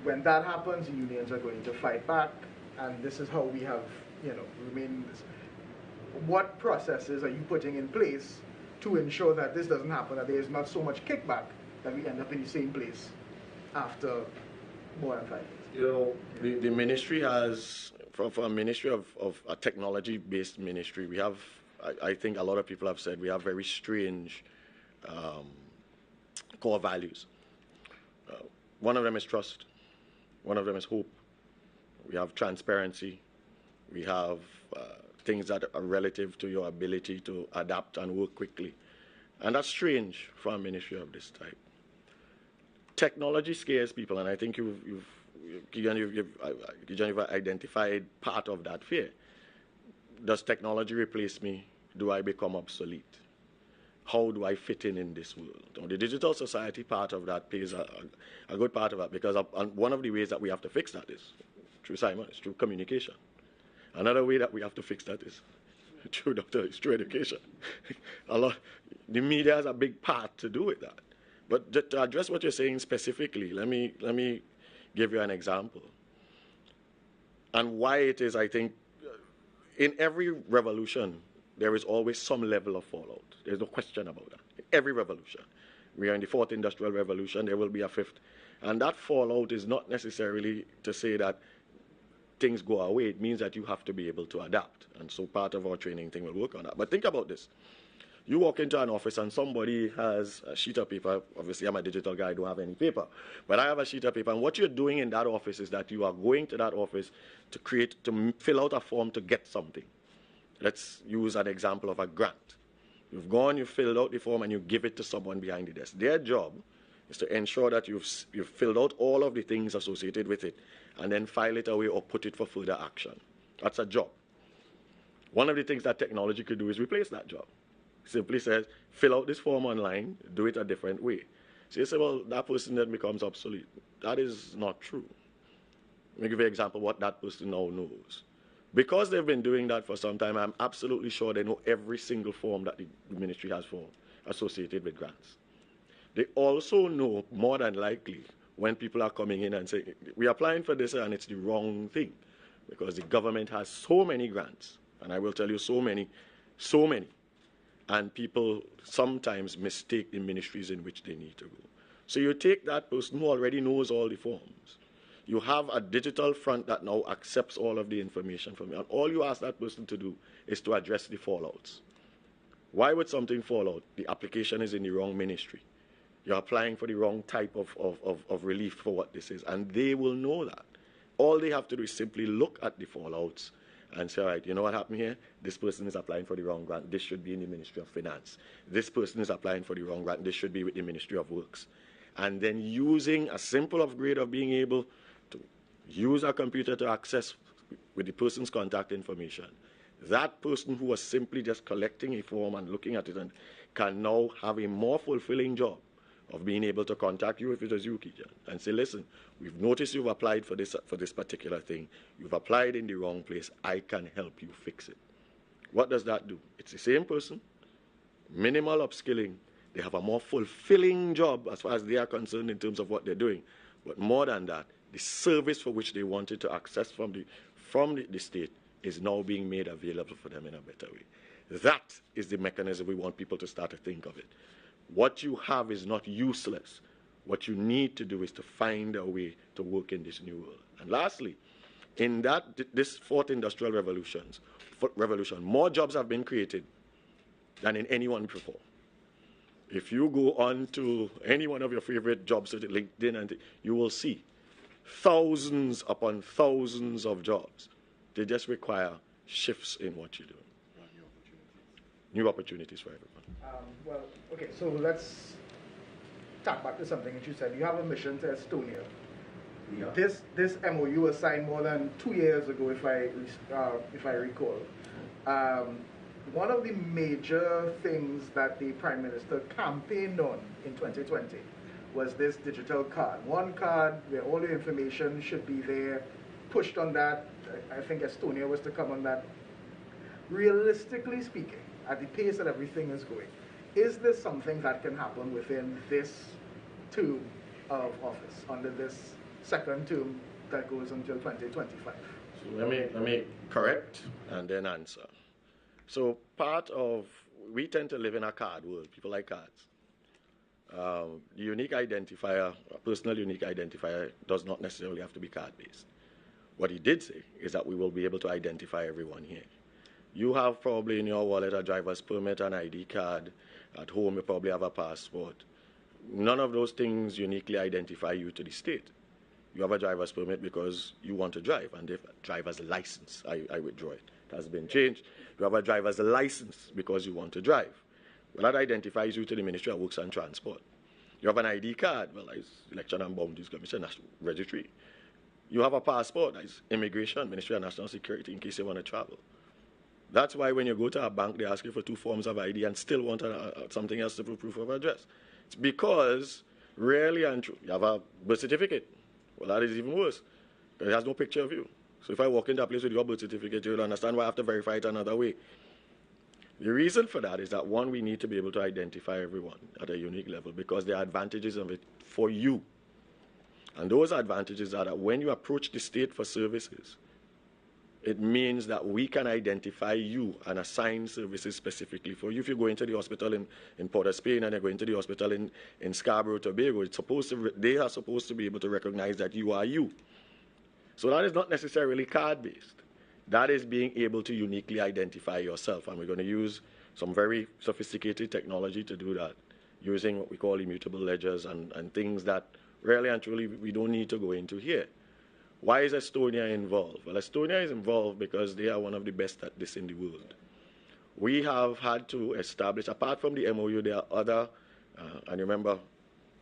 When that happens, unions are going to fight back, and this is how we have, remain this. What processes are you putting in place to ensure that this doesn't happen, that there is not so much kickback that we end up in the same place after more than 5 years? The ministry has, for a ministry of a technology-based ministry, we have, I think a lot of people have said, we have very strange core values. One of them is trust. One of them is hope. We have transparency. We have things that are relative to your ability to adapt and work quickly. And that's strange for a ministry of this type. Technology scares people, and I think you've identified part of that fear. Does technology replace me? Do I become obsolete? How do I fit in this world? Now, the digital society part of that plays a good part of that, because one of the ways that we have to fix that is through Simon, it's through communication. Another way that we have to fix that is through through education. The media has a big part to do with that. But to address what you're saying specifically, let me give you an example. And why it is, I think, in every revolution, there is always some level of fallout. There's no question about that. In every revolution. We are in the 4th Industrial Revolution, there will be a 5th. And that fallout is not necessarily to say that things go away. It means that you have to be able to adapt. And so part of our training thing will work on that. But think about this. You walk into an office and somebody has a sheet of paper. Obviously, I'm a digital guy, I don't have any paper. But I have a sheet of paper. And what you're doing in that office is that you are going to that office to fill out a form to get something. Let's use an example of a grant. You've gone, you filled out the form, and you give it to someone behind the desk. Their job is to ensure that you've filled out all of the things associated with it, and then file it away or put it for further action. That's a job. One of the things that technology could do is replace that job. Simply says, fill out this form online, do it a different way. So you say, well, that person then becomes obsolete. That is not true. Let me give you an example of what that person now knows. Because they've been doing that for some time, I'm absolutely sure they know every single form that the ministry has for associated with grants. They also know, more than likely, when people are coming in and saying, we're applying for this and it's the wrong thing, because the government has so many grants, and I will tell you so many, and people sometimes mistake the ministries in which they need to go. So you take that person who already knows all the forms. You have a digital front that now accepts all of the information from you. And all you ask that person to do is to address the fallouts. Why would something fall out? The application is in the wrong ministry. You're applying for the wrong type of relief for what this is. And they will know that. All they have to do is simply look at the fallouts and say, all right, you know what happened here? This person is applying for the wrong grant. This should be in the Ministry of Finance. This person is applying for the wrong grant. This should be with the Ministry of Works. And then using a simple upgrade of being able to use a computer to access with the person's contact information, that person who was simply just collecting a form and looking at it and can now have a more fulfilling job of being able to contact you if it was you, Kijan, and say, listen, we've noticed you've applied for this particular thing. You've applied in the wrong place. I can help you fix it. What does that do? It's the same person, minimal upskilling. They have a more fulfilling job as far as they are concerned in terms of what they're doing. But more than that, the service for which they wanted to access from the state is now being made available for them in a better way. That is the mechanism we want people to start to think of it. What you have is not useless. What you need to do is to find a way to work in this new world. And lastly, in this fourth industrial revolution, more jobs have been created than in any one before. If you go on to any one of your favorite jobs, such as LinkedIn, and you will see thousands upon thousands of jobs. They just require shifts in what you do. New opportunities for everyone. Well, okay, so let's tap back to something that you said. You have a mission to Estonia. Yeah. This MOU was signed more than 2 years ago, if I recall. One of the major things that the Prime Minister campaigned on in 2020 was this digital card. One card where all the information should be there, pushed on that. I think Estonia was to come on that. Realistically speaking, at the pace that everything is going, is this something that can happen within this term of office, under this second term that goes until 2025? So let me correct and then answer. So we tend to live in a card world. People like cards. The unique identifier, a personal unique identifier, does not necessarily have to be card-based. What he did say is that we will be able to identify everyone here. You have probably in your wallet a driver's permit, an ID card. At home, you probably have a passport. None of those things uniquely identify you to the state. You have a driver's permit because you want to drive, and if a driver's license, I withdraw it. It has been changed. You have a driver's license because you want to drive. Well, that identifies you to the Ministry of Works and Transport. You have an ID card, well, it's Election and Boundaries Commission, National Registry. You have a passport, that's Immigration, Ministry of National Security, in case you want to travel. That's why when you go to a bank, they ask you for 2 forms of ID and still want something else to proof of address. It's because, rarely and truly, you have a birth certificate. Well, that is even worse, because it has no picture of you. So if I walk into a place with your birth certificate, you'll understand why I have to verify it another way. The reason for that is that, one, we need to be able to identify everyone at a unique level because there are advantages of it for you. And those advantages are that when you approach the state for services, it means that we can identify you and assign services specifically for you. If you go into the hospital in Port of Spain and you're going to the hospital in Scarborough, Tobago, they are supposed to be able to recognize that you are you. So that is not necessarily card-based. That is being able to uniquely identify yourself. And we're going to use some very sophisticated technology to do that, using what we call immutable ledgers and things that really and truly we don't need to go into here. Why is Estonia involved? Well, Estonia is involved because they are one of the best at this in the world. We have had to establish, apart from the MOU, there are other, and remember,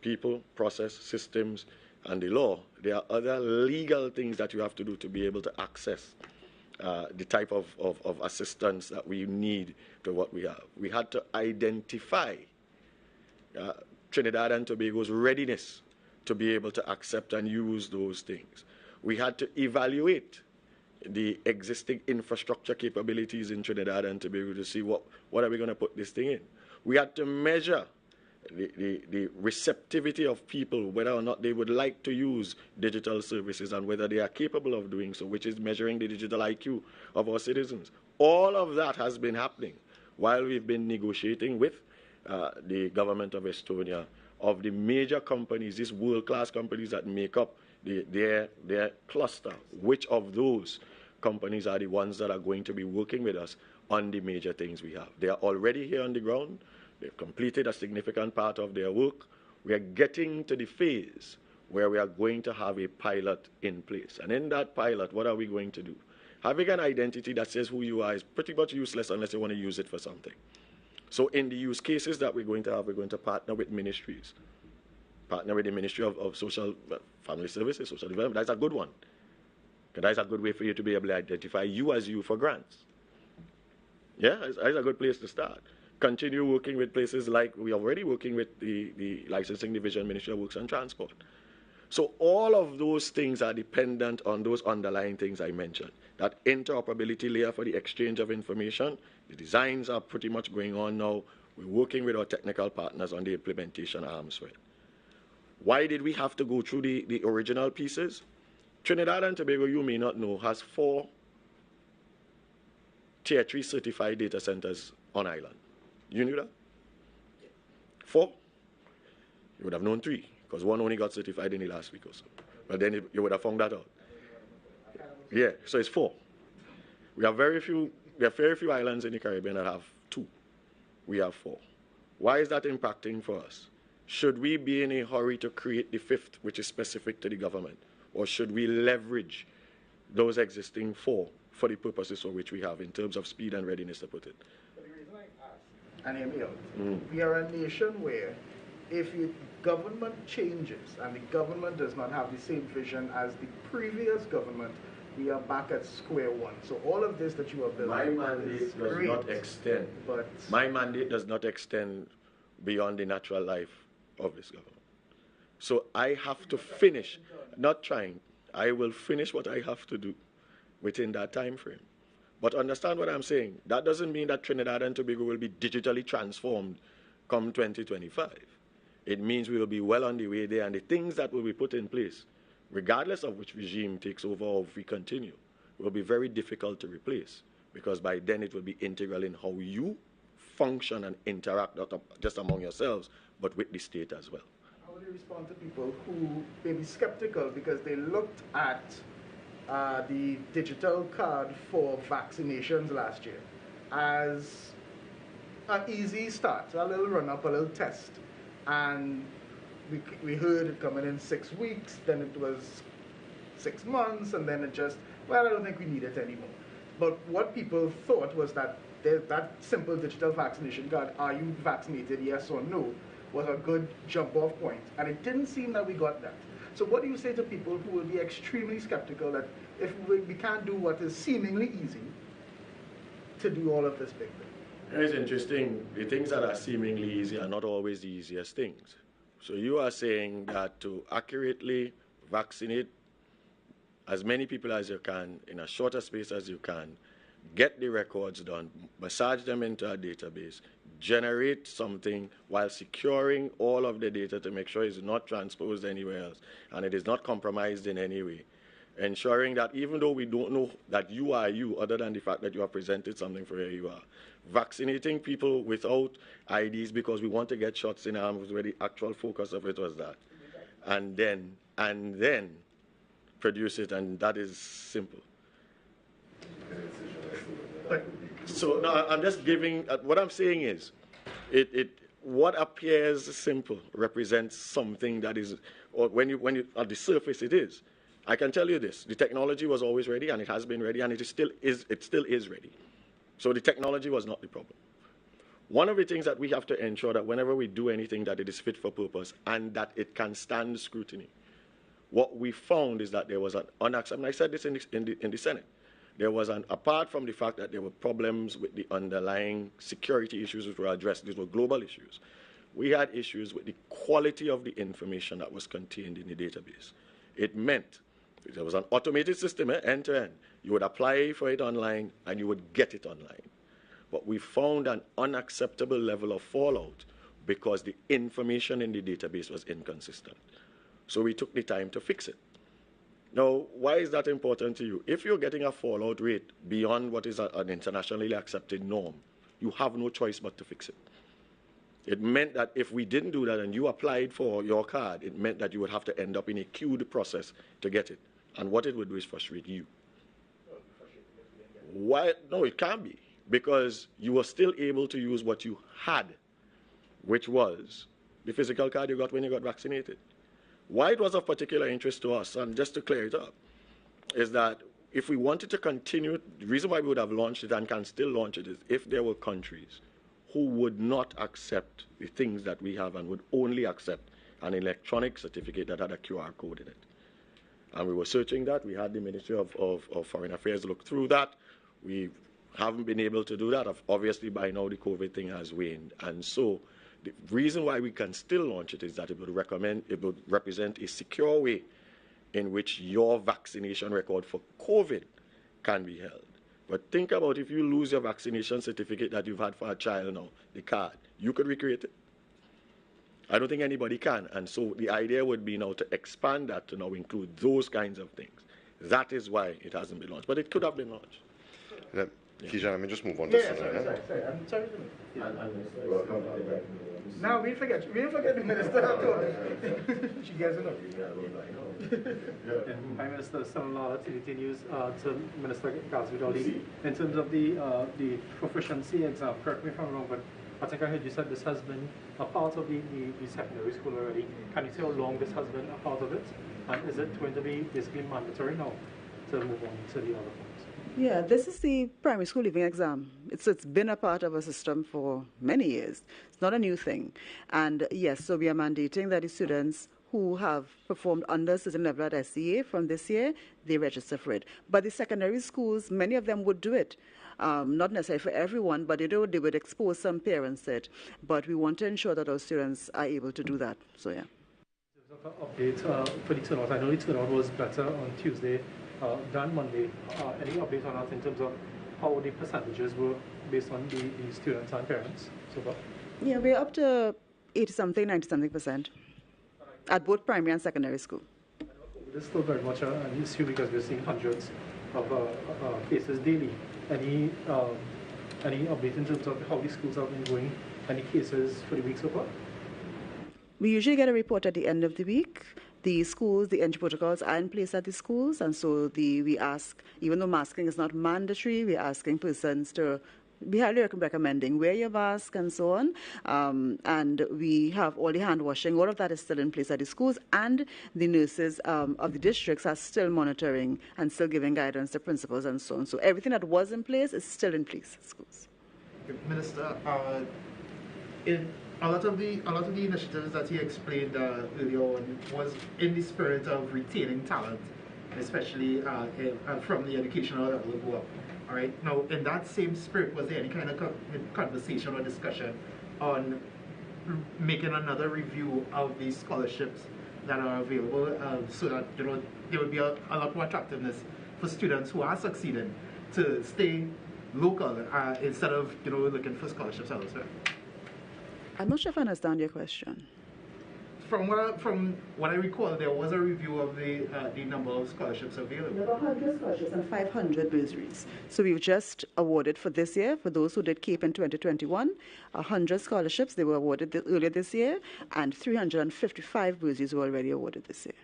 people, process, systems, and the law. There are other legal things that you have to do to be able to access the type of assistance that we need to what we have. We had to identify Trinidad and Tobago's readiness to be able to accept and use those things. We had to evaluate the existing infrastructure capabilities in Trinidad and Tobago to see what are we going to put this thing in. We had to measure the receptivity of people, whether or not they would like to use digital services and whether they are capable of doing so, which is measuring the digital IQ of our citizens. All of that has been happening while we've been negotiating with the government of Estonia of the major companies, these world-class companies that make up their cluster. Which of those companies are the ones that are going to be working with us on the major things we have? They are already here on the ground. They've completed a significant part of their work. We are getting to the phase where we are going to have a pilot in place. And in that pilot, what are we going to do? Having an identity that says who you are is pretty much useless unless you want to use it for something. So in the use cases that we're going to have, we're going to partner with ministries. Partner with the Ministry of Social Family Services, Social Development. That's a good one. That's a good way for you to be able to identify you as you for grants. Yeah, it's a good place to start. continue working with places like we're already working with the Licensing Division, Ministry of Works and Transport. So all of those things are dependent on those underlying things I mentioned. That interoperability layer for the exchange of information, the designs are pretty much going on now. We're working with our technical partners on the implementation arms for it. Why did we have to go through the original pieces? Trinidad and Tobago, you may not know, has 4 Tier 3 certified data centers on island. You knew that? 4? You would have known 3, because 1 only got certified in the last week or so. But then you would have found that out. Yeah, so it's 4. There are very few islands in the Caribbean that have 2. We have 4. Why is that impacting for us? Should we be in a hurry to create the 5th, which is specific to the government? Or should we leverage those existing 4 for the purposes for which we have in terms of speed and readiness to put it? But the reason I ask, and hear me out, we are a nation where if the government changes and the government does not have the same vision as the previous government, we are back at square one. So all of this that you are building, My mandate does great, not extend. but My mandate does not extend beyond the natural life of this government. So I have to finish, not trying, I will finish what I have to do within that time frame. But understand what I'm saying. That doesn't mean that Trinidad and Tobago will be digitally transformed come 2025. It means we will be well on the way there, and the things that will be put in place, regardless of which regime takes over or if we continue, will be very difficult to replace, because by then it will be integral in how you function and interact, not just among yourselves, but with the state as well. how would you respond to people who may be skeptical because they looked at the digital card for vaccinations last year as an easy start, a little run-up, a little test, and we heard it coming in 6 weeks, then it was 6 months, and then it just, well, I don't think we need it anymore. But what people thought was that that simple digital vaccination card, are you vaccinated, yes or no, was a good jump-off point, and it didn't seem that we got that. So what do you say to people who will be extremely skeptical that if we can't do what is seemingly easy, to do all of this big thing? It's interesting. The things that are seemingly easy are not always the easiest things. So you are saying that to accurately vaccinate as many people as you can in a shorter space as you can, get the records done, massage them into a database, generate something while securing all of the data to make sure it's not transposed anywhere else and it is not compromised in any way. Ensuring that even though we don't know that you are you, other than the fact that you have presented something for where you are, vaccinating people without IDs because we want to get shots in arms where the actual focus of it was that, and then produce it, and that is simple. So no, I'm just giving. What I'm saying is, what appears simple represents something that is, or when you at the surface it is. I can tell you this: the technology was always ready, and it has been ready, and it still is ready. So the technology was not the problem. One of the things that we have to ensure that whenever we do anything, that it is fit for purpose and that it can stand scrutiny. What we found is that there was an unacceptable. I said this in the Senate. There was apart from the fact that there were problems with the underlying security issues which were addressed, these were global issues. We had issues with the quality of the information that was contained in the database. It meant there was an automated system, end to end. You would apply for it online and you would get it online. But we found an unacceptable level of fallout because the information in the database was inconsistent. So we took the time to fix it. Now, why is that important to you? If you're getting a fallout rate beyond what is an internationally accepted norm, you have no choice but to fix it. It meant that if we didn't do that and you applied for your card, it meant that you would have to end up in a queued process to get it. And what it would do is frustrate you. Why? No, it can't be. Because you were still able to use what you had, which was the physical card you got when you got vaccinated. Why it was of particular interest to us, and just to clear it up, is that if we wanted to continue, the reason why we would have launched it and can still launch it is if there were countries who would not accept the things that we have and would only accept an electronic certificate that had a QR code in it. And we were searching that. We had the Ministry of Foreign Affairs look through that. We haven't been able to do that. Obviously, by now the COVID thing has waned. And so the reason why we can still launch it is that it would represent a secure way in which your vaccination record for COVID can be held. But think about if you lose your vaccination certificate that you've had for a child now, the card, you could recreate it. I don't think anybody can. And so the idea would be now to expand that to now include those kinds of things. That is why it hasn't been launched. But it could have been launched. Kijan, let me just move on to sorry. I'm sorry. No, we forget the minister. She gets enough. Prime Minister, some TDT news to Minister Gazvidoli in terms of the proficiency exam. Correct me if I'm wrong, but I think I heard you said this has been a part of the secondary school already. Can you say how long this has been a part of it? And is it going to be basically mandatory now to move on to the other forms? Yeah, this is the primary school leaving exam. It's been a part of our system for many years. It's not a new thing. And yes, so we are mandating that the students who have performed under a certain level at SCA from this year, they register for it. But the secondary schools, many of them would do it. Not necessarily for everyone, but they would expose some parents to it. But we want to ensure that our students are able to do that. So, yeah. Update for the turnout. I know the turnout was better on Tuesday than Monday. Any update on that in terms of how the percentages were based on the students and parents so far? Yeah, we're up to 80-something, 90-something% at both primary and secondary school. It is still very much an issue because we're seeing hundreds of cases daily. Any update in terms of how the schools have been going? Any cases for the week so far? We usually get a report at the end of the week. The schools, the entry protocols are in place at the schools, and so we ask, even though masking is not mandatory, we're asking persons to be highly recommending wear your mask and so on. And we have all the hand washing. All of that is still in place at the schools, and the nurses of the districts are still monitoring and still giving guidance to principals and so on. So everything that was in place is still in place at schools. Minister, a lot of the initiatives that he explained earlier on was in the spirit of retaining talent, especially from the educational level go up. All right. Now, in that same spirit, was there any kind of conversation or discussion on making another review of the scholarships that are available, so that there would be a lot more attractiveness for students who are succeeding to stay local instead of looking for scholarships elsewhere? I'm not sure if I understand your question. From what I recall, there was a review of the number of scholarships available. There were 100 scholarships and 500 bursaries. So we've just awarded for this year, for those who did CAPE in 2021, 100 scholarships. They were awarded earlier this year, and 355 bursaries were already awarded this year.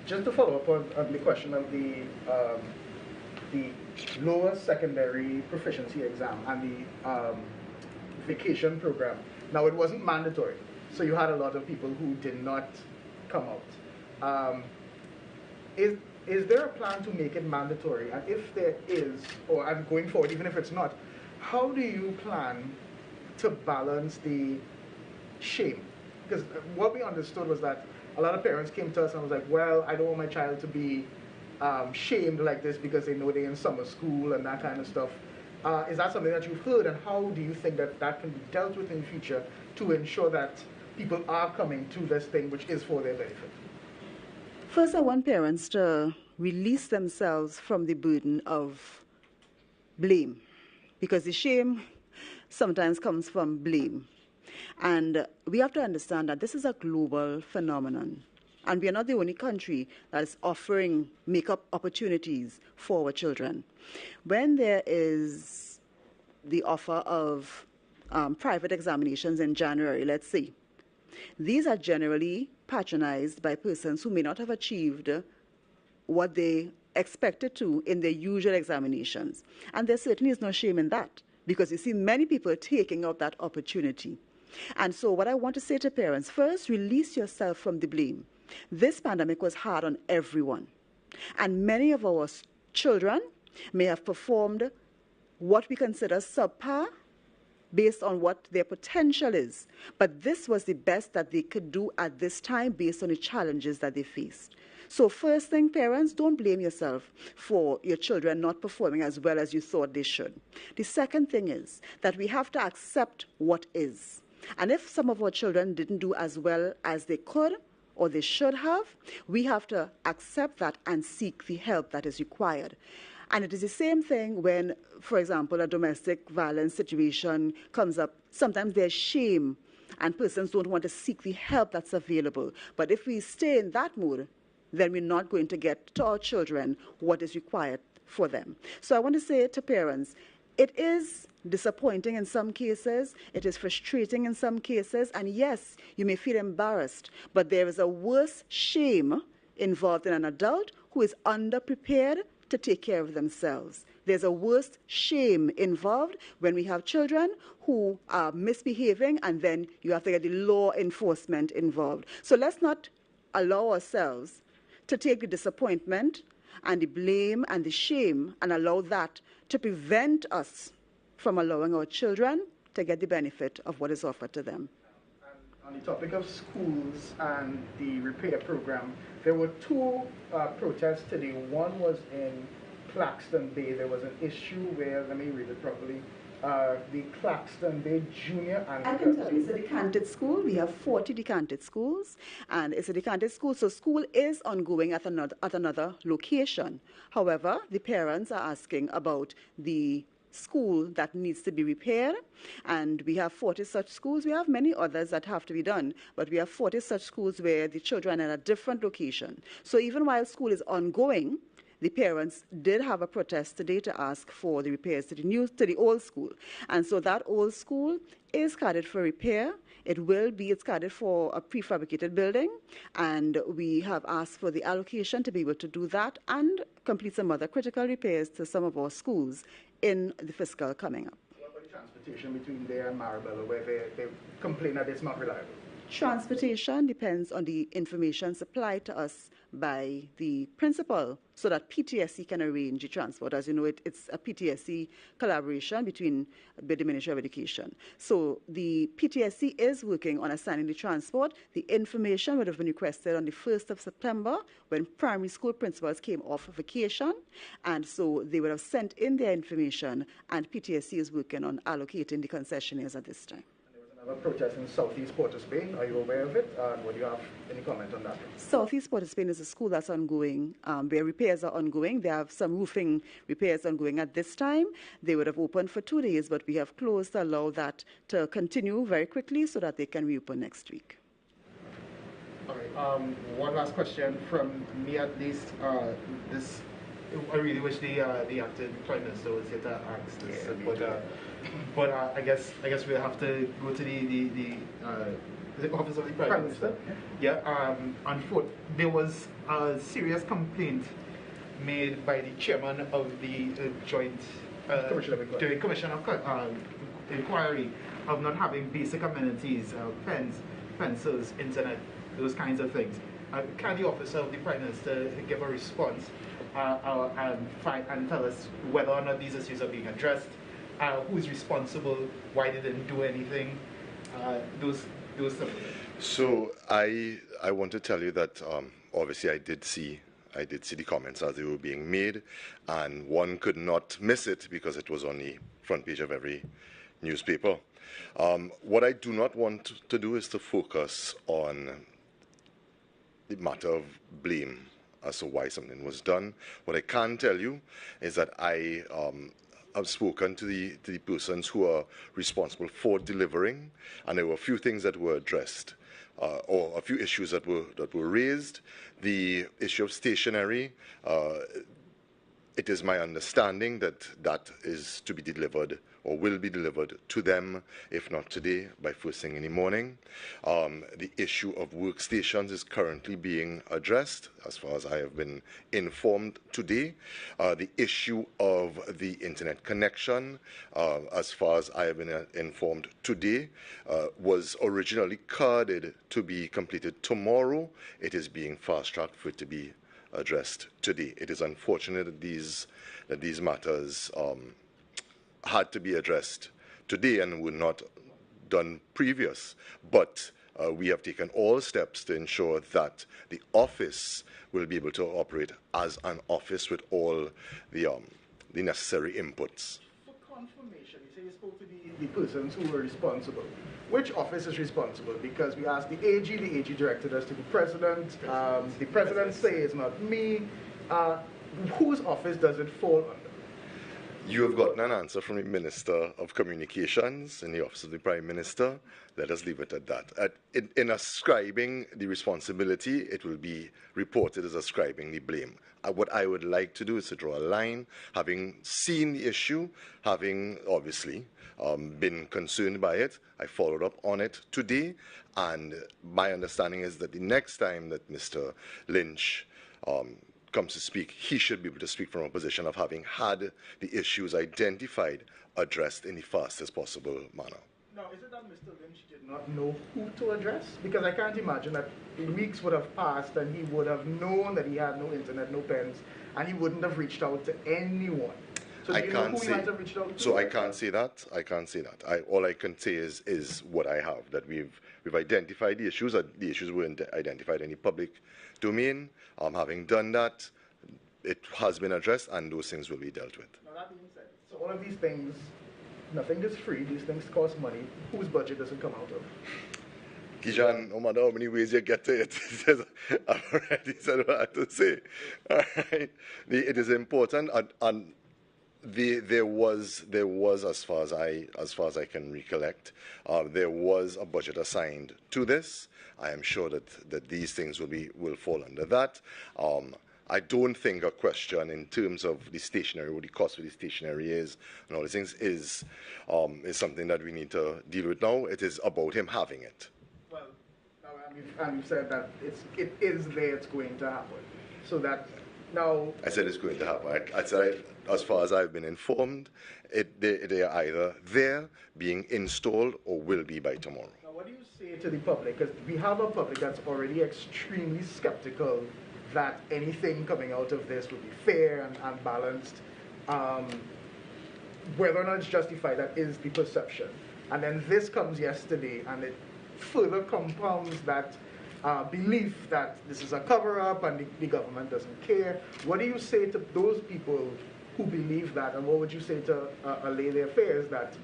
Just to follow up on the question of the lower secondary proficiency exam and the vacation program. Now, it wasn't mandatory, so you had a lot of people who did not come out. Is there a plan to make it mandatory? And if there is, or I'm going forward, even if it's not, how do you plan to balance the shame? Because what we understood was that a lot of parents came to us and was like, well, I don't want my child to be shamed like this because they know they're in summer school and that kind of stuff. Is that something that you've heard, and how do you think that can be dealt with in the future to ensure that people are coming to this thing which is for their benefit? First, I want parents to release themselves from the burden of blame, because the shame sometimes comes from blame. And we have to understand that this is a global phenomenon. And we are not the only country that is offering make-up opportunities for our children. When there is the offer of private examinations in January, let's say, these are generally patronized by persons who may not have achieved what they expected to in their usual examinations. And there certainly is no shame in that, because you see many people taking out that opportunity. And so what I want to say to parents, first, release yourself from the blame. This pandemic was hard on everyone. And many of our children may have performed what we consider subpar based on what their potential is. But this was the best that they could do at this time based on the challenges that they faced. So first thing, parents, don't blame yourself for your children not performing as well as you thought they should. The second thing is that we have to accept what is. And if some of our children didn't do as well as they could or they should have, we have to accept that and seek the help that is required. And it is the same thing when, for example, a domestic violence situation comes up. Sometimes there's shame and persons don't want to seek the help that's available. But if we stay in that mood, then we're not going to get to our children what is required for them. So I want to say to parents, it is disappointing in some cases, it is frustrating in some cases, and yes, you may feel embarrassed, but there is a worse shame involved in an adult who is underprepared to take care of themselves. There's a worse shame involved when we have children who are misbehaving, and then you have to get the law enforcement involved. So let's not allow ourselves to take the disappointment and the blame and the shame and allow that to prevent us from allowing our children to get the benefit of what is offered to them. On the topic of schools and the repair program, there were two protests today. One was in Claxton Bay. There was an issue where, let me read it properly, the Claxton Bay Junior and... I can tell you, it's a decanted school. We have 40 decanted schools, and it's a decanted school, so school is ongoing at another location. However, the parents are asking about the school that needs to be repaired, and we have 40 such schools. We have many others that have to be done, but we have 40 such schools where the children are at a different location. So even while school is ongoing, the parents did have a protest today to ask for the repairs to the old school. And so that old school is carded for repair. It's carded for a prefabricated building, and we have asked for the allocation to be able to do that and complete some other critical repairs to some of our schools in the fiscal coming up. What about the transportation between there and Marabella, where they complain that it's not reliable? Transportation depends on the information supplied to us by the principal so that PTSE can arrange the transport. As you know, it's a PTSE collaboration between the Ministry of Education. So the PTSE is working on assigning the transport. The information would have been requested on the 1st of September when primary school principals came off vacation. And so they would have sent in their information, and PTSE is working on allocating the concessionaires at this time. A protest in Southeast Port of Spain. Are you aware of it? Would you have any comment on that? Southeast Port of Spain is a school that's ongoing, where repairs are ongoing. They have some roofing repairs ongoing at this time. They would have opened for 2 days, but we have closed to allow that to continue very quickly so that they can reopen next week. All right. One last question from me, at least. I really wish the acting Prime Minister was here to ask this, but I guess we'll have to go to the office of the Prime Minister. Yeah. There was a serious complaint made by the chairman of the Joint Commission of Inquiry of not having basic amenities, pens, pencils, internet, those kinds of things. Can the officer of the Prime Minister give a response and tell us whether or not these issues are being addressed, who is responsible, why they didn't do anything, those things. So I want to tell you that obviously I did see the comments as they were being made, and one could not miss it because it was on the front page of every newspaper. What I do not want to do is to focus on the matter of blame as to why something was done. What I can tell you is that I have spoken to the persons who are responsible for delivering, and there were a few things that were addressed, or a few issues that were raised. The issue of stationery, it is my understanding that that is to be delivered or will be delivered to them, if not today, by first thing in the morning. The issue of workstations is currently being addressed, as far as I have been informed today. The issue of the internet connection, as far as I have been informed today, was originally carded to be completed tomorrow. It is being fast-tracked for it to be addressed today. It is unfortunate that these matters had to be addressed today and were not done previous. But we have taken all steps to ensure that the office will be able to operate as an office with all the necessary inputs. For confirmation, you say you spoke to the persons who were responsible. Which office is responsible? Because we asked the AG directed us to the president. The president say it's not me. Whose office does it fall under? You have gotten an answer from the Minister of Communications in the Office of the Prime Minister. Let us leave it at that. In ascribing the responsibility, it will be reported as ascribing the blame. What I would like to do is to draw a line, having seen the issue, having obviously been concerned by it. I followed up on it today, and my understanding is that the next time that Mr. Lynch comes to speak, he should be able to speak from a position of having had the issues identified, addressed in the fastest possible manner. Now, is it that Mr. Lynch did not know who to address? Because I can't imagine that weeks would have passed and he would have known that he had no internet, no pens, and he wouldn't have reached out to anyone. So do you know who he might have reached out to? So I can't say that. I can't say that. All I can say is what I have, that we've identified the issues. The issues weren't identified in the public domain. Having done that, it has been addressed, and those things will be dealt with. Now, that being said, so all of these things, nothing is free. These things cost money. Whose budget does it come out of? Kijan, no matter how many ways you get to it, I've already said what I have to say. All right. It is important, and there was, as far as I can recollect, there was a budget assigned to this. I am sure that these things will fall under that. I don't think a question in terms of the stationery, what the cost of the stationery is, and all these things is something that we need to deal with now. It is about him having it. Well, and you've said that it is there, it's going to happen. So that now... I said it's going to happen. I said, as far as I've been informed, they are either there, being installed, or will be by tomorrow. Now, what do you say to the public? Because we have a public that's already extremely skeptical that anything coming out of this would be fair and balanced. Whether or not it's justified, that is the perception. And then this comes yesterday, and it further compounds that belief that this is a cover-up and the government doesn't care. What do you say to those people who believe that, and what would you say to allay their fears that,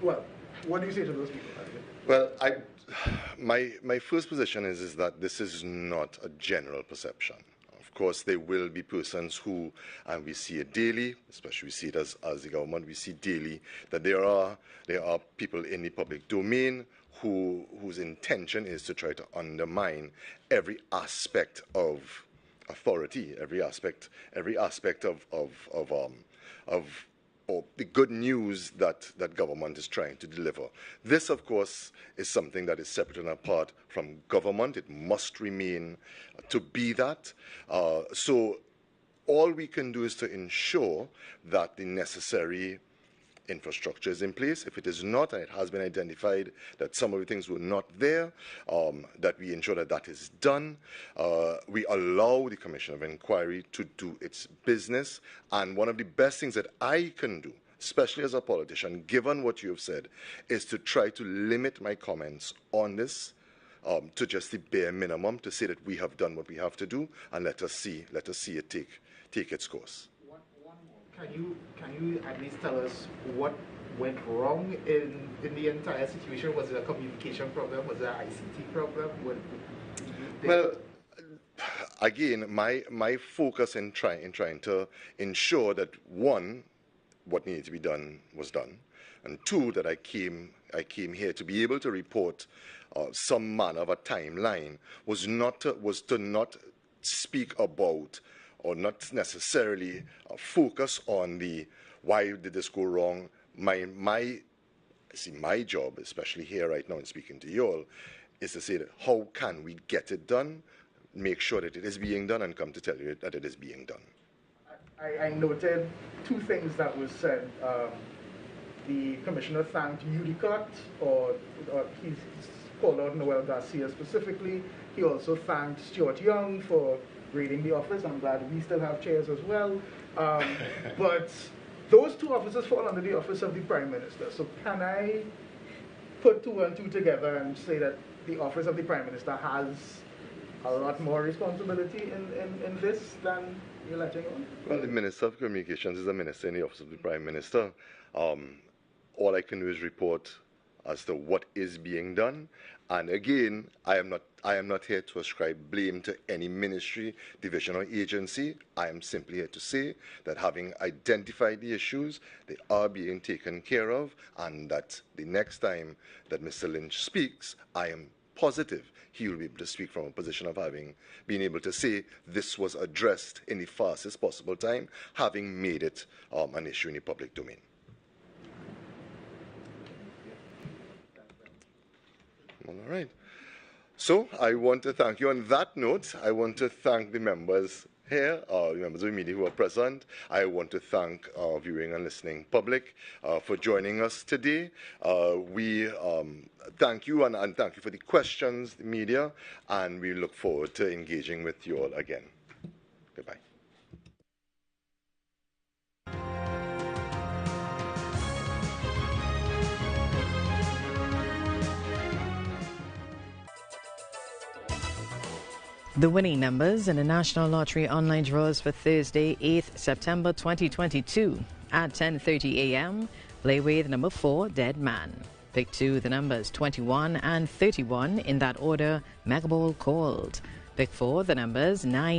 well, what do you say to those people? Well, my first position is that this is not a general perception. Of course, there will be persons who, and we see it daily, especially we see it as the government, we see daily that there are people in the public domain whose intention is to try to undermine every aspect of authority, every aspect of the good news that government is trying to deliver. This, of course, is something that is separate and apart from government. It must remain to be that. So all we can do is to ensure that the necessary infrastructure is in place. If it is not, and it has been identified that some of the things were not there, that we ensure that is done. We allow the Commission of Inquiry to do its business. And one of the best things that I can do, especially as a politician, given what you have said, is to try to limit my comments on this to just the bare minimum, to say that we have done what we have to do, and let us see it take its course. Can you at least tell us what went wrong in the entire situation? Was it a communication problem? Was it an ICT problem? Well, again, my focus in trying to ensure that, one, what needed to be done was done, and two, that I came here to be able to report some manner of a timeline was to not speak about, or not necessarily focus on the why did this go wrong. My job, especially here right now and speaking to you all, is to say that how can we get it done, make sure that it is being done, and come to tell you that it is being done. I noted two things that was said. The Commissioner thanked UDCOT, or he's called out Noel Garcia specifically. He also thanked Stuart Young for grading the office. I'm glad we still have chairs as well. But those two offices fall under the office of the Prime Minister. So can I put two and two together and say that the office of the Prime Minister has a lot more responsibility in this than you're letting on? Well, the Minister of Communications is a minister in the office of the Prime Minister. All I can do is report as to what is being done. And again, I am not here to ascribe blame to any ministry, division, or agency. I am simply here to say that having identified the issues, they are being taken care of, and that the next time that Mr. Lynch speaks, I am positive he will be able to speak from a position of having been able to say this was addressed in the fastest possible time, having made it an issue in the public domain. All right. So I want to thank you. On that note, I want to thank the members here, the members of the media who are present. I want to thank our viewing and listening public for joining us today. We thank you and thank you for the questions, the media, and we look forward to engaging with you all again. Goodbye. The winning numbers in the National Lottery online draws for Thursday, 8th September 2022 at 10:30 a.m. Play with number 4, Dead Man. Pick 2, the numbers 21 and 31 in that order. Mega Ball called. Pick 4, the numbers 9.